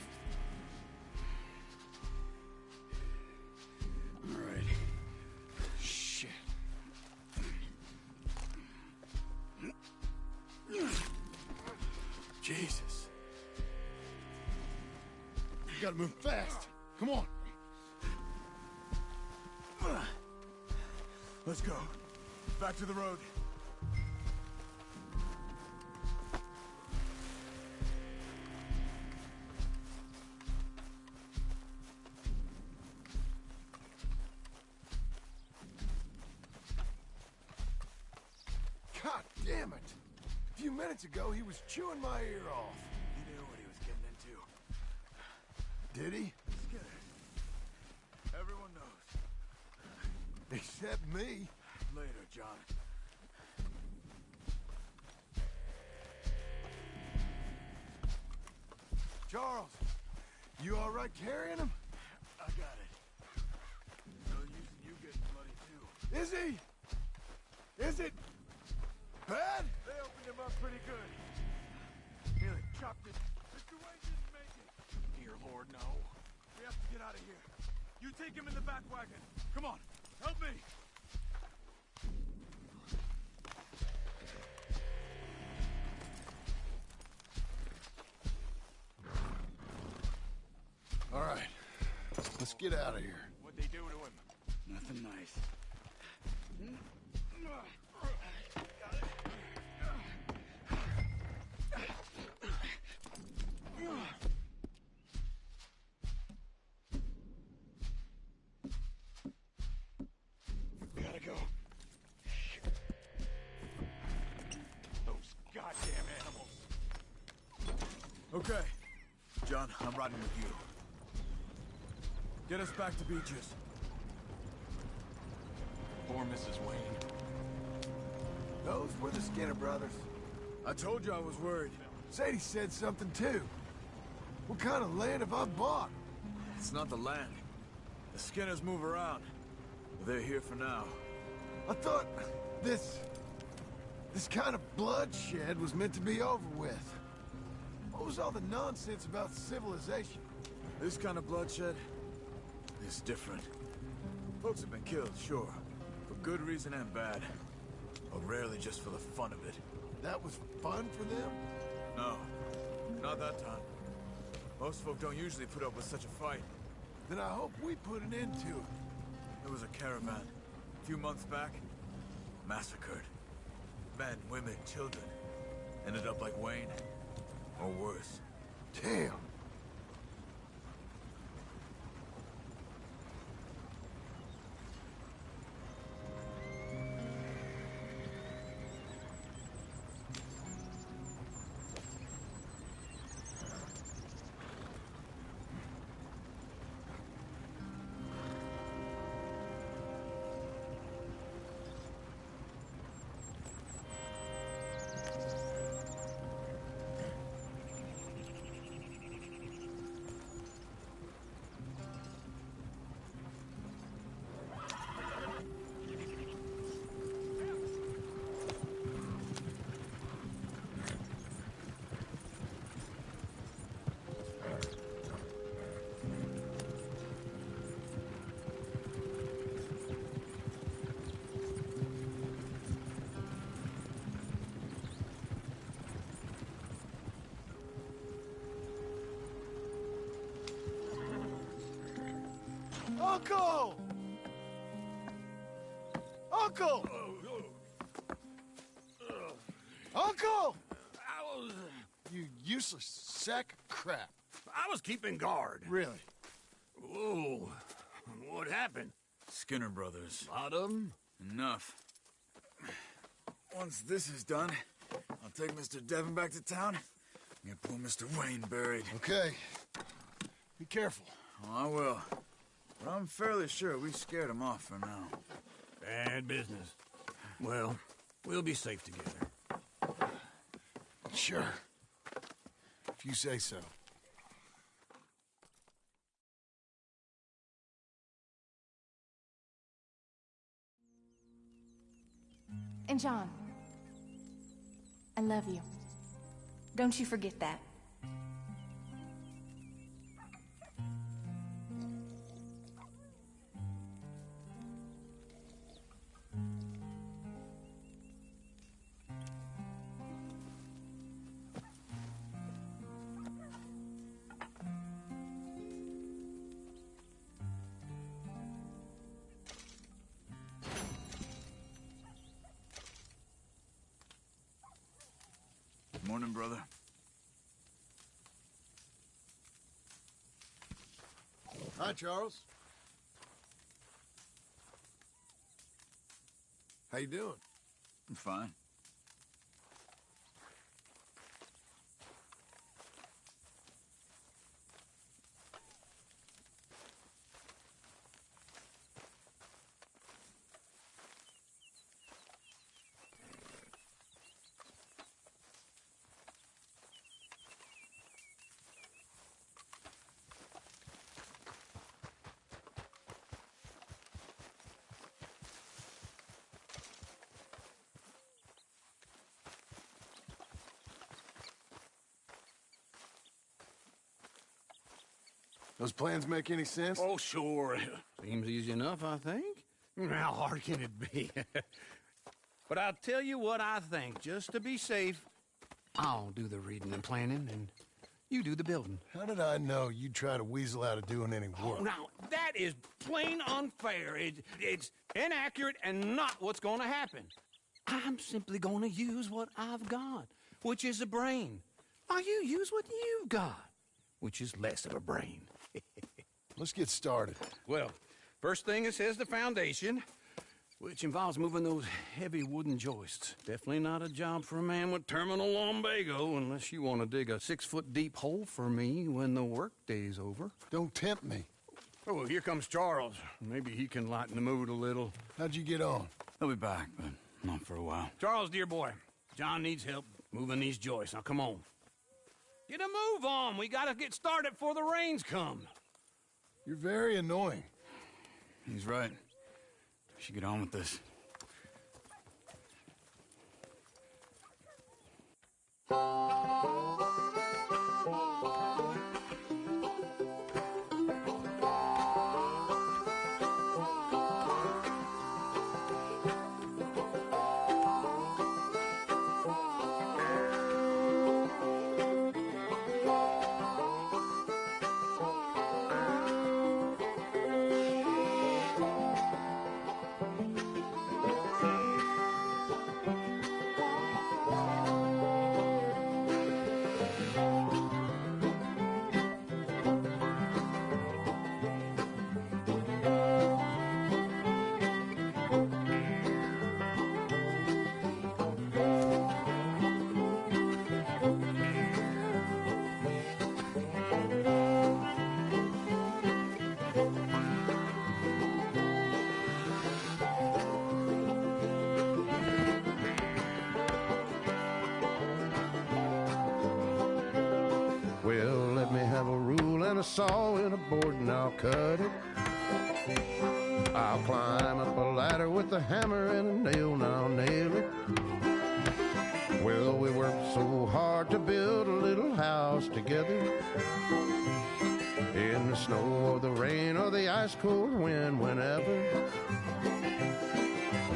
All right. Shit. Jesus. You gotta move fast. Come on. Let's go. Back to the road. Damn it! A few minutes ago, he was chewing my ear off. He knew what he was getting into. Did he? Skinner. Everyone knows. Except me. Later, John. Charles, you all right carrying him? I got it. No use in you getting bloody, too. Is he? Is it bad? They opened him up pretty good. Nearly chopped it. Mr. Wayne didn't make it. Dear Lord, no. We have to get out of here. You take him in the back wagon. Come on, help me. All right, let's get out of here. What'd they do to him? Nothing nice. Gotta go. Those goddamn animals. Okay. John, I'm riding with you. Get us back to Beaches. Poor Mrs. Wayne. Those were the Skinner brothers. I told you I was worried. Sadie said something too. What kind of land have I bought? It's not the land. The Skinners move around. But they're here for now. I thought this kind of bloodshed was meant to be over with. What was all the nonsense about civilization? This kind of bloodshed is different. Folks have been killed, sure. For good reason and bad. But rarely just for the fun of it. That was fun for them? No. Not that time. Most folk don't usually put up with such a fight. Then I hope we put an end to it. There was a caravan. A few months back. Massacred. Men, women, children. Ended up like Wayne. Or worse. Damn. Uncle! Uncle! Uncle! You useless sack of crap. I was keeping guard. Really? Whoa. What happened? Skinner brothers. Lot of them? Enough. Once this is done, I'll take Mr. Devon back to town and get poor Mr. Wayne buried. Okay. Be careful. Oh, I will. But I'm fairly sure we scared him off for now. Bad business. Well, we'll be safe together. Sure. If you say so. And John, I love you. Don't you forget that. Morning, brother. Hi, Charles. How you doing? I'm fine. Those plans make any sense? Oh, sure. Seems easy enough, I think. How hard can it be? But I'll tell you what I think, just to be safe. I'll do the reading and planning, and you do the building. How did I know you'd try to weasel out of doing any work? Oh, now, that is plain unfair. It's inaccurate and not what's going to happen. I'm simply going to use what I've got, which is a brain. While you use what you've got, which is less of a brain. Let's get started. Well, first thing it says the foundation, which involves moving those heavy wooden joists. Definitely not a job for a man with terminal lumbago, unless you want to dig a 6-foot deep hole for me when the workday's over. Don't tempt me. Oh, well, here comes Charles. Maybe he can lighten the mood a little. How'd you get on? He'll be back, but not for a while. Charles, dear boy, John needs help moving these joists. Now, come on. Get a move on. We gotta get started before the rains come. You're very annoying. He's right. We should get on with this. Well, let me have a rule and a saw and a board and I'll cut it. I'll climb up a ladder with a hammer and a nail and I'll nail it. Well, we worked so hard to build a little house together. In the snow or the rain or the ice cold wind, whenever.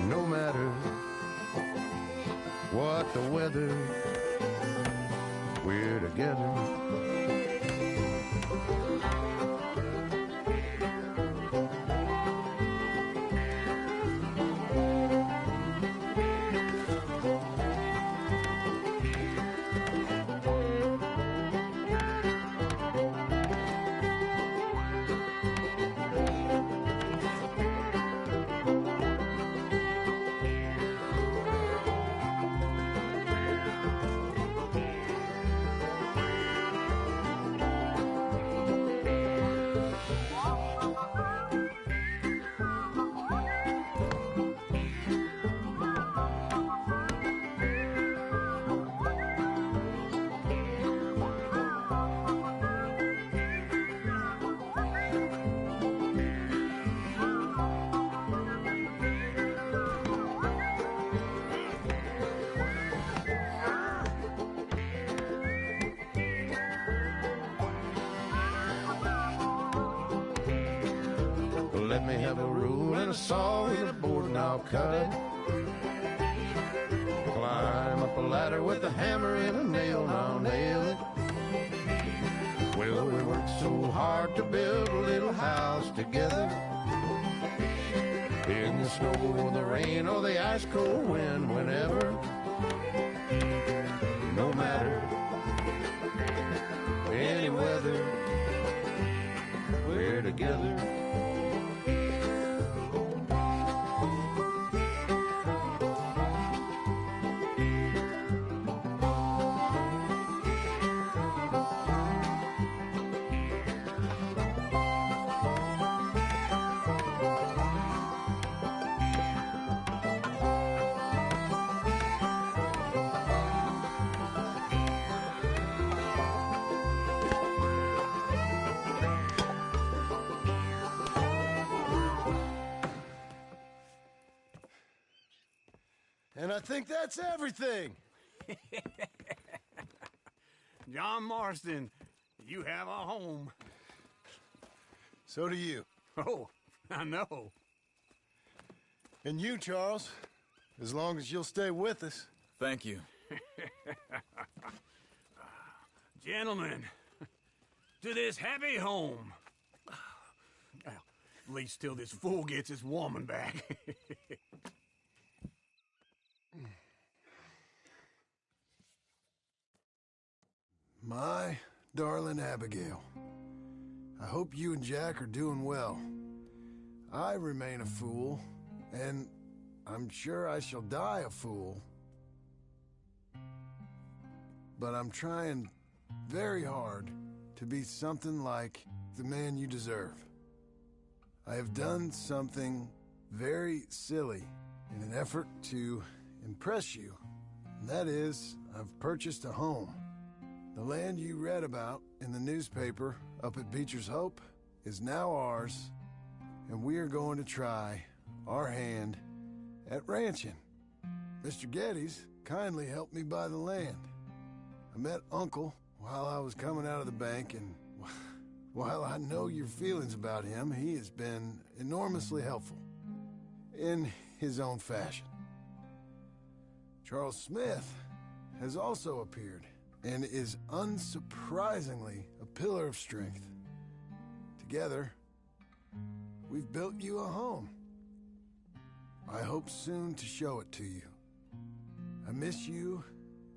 No matter what the weather, we're together. Let me have a rule and a saw and a board and I'll cut it. Climb up a ladder with a hammer and a nail and I'll nail it. Well, we worked so hard to build a little house together. In the snow or the rain or the ice cold wind, whenever. No matter any weather, we're together. And I think that's everything. John Marston, you have a home. So do you. Oh, I know. And you, Charles, as long as you'll stay with us. Thank you. Gentlemen, to this happy home. Well, at least till this fool gets his woman back. My darling Abigail, I hope you and Jack are doing well. I remain a fool, and I'm sure I shall die a fool. But I'm trying very hard to be something like the man you deserve. I have done something very silly in an effort to impress you. And that is, I've purchased a home. The land you read about in the newspaper up at Beecher's Hope is now ours, and we are going to try our hand at ranching. Mr. Geddes kindly helped me buy the land. I met Uncle while I was coming out of the bank, and while I know your feelings about him, he has been enormously helpful in his own fashion. Charles Smith has also appeared and is unsurprisingly a pillar of strength. Together, we've built you a home. I hope soon to show it to you. I miss you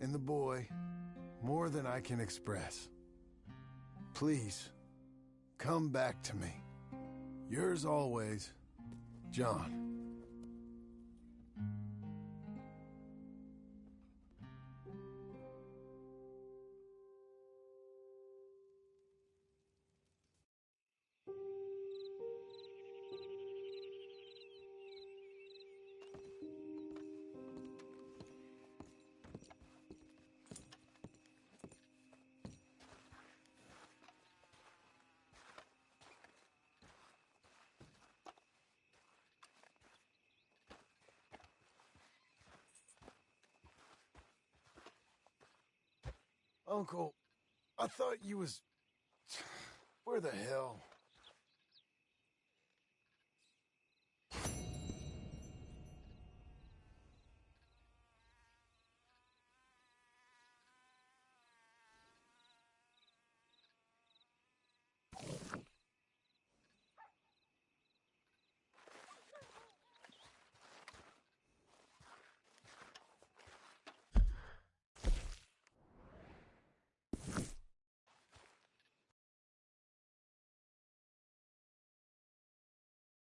and the boy more than I can express. Please, come back to me. Yours always, John. Uncle, I thought you was... Where the hell?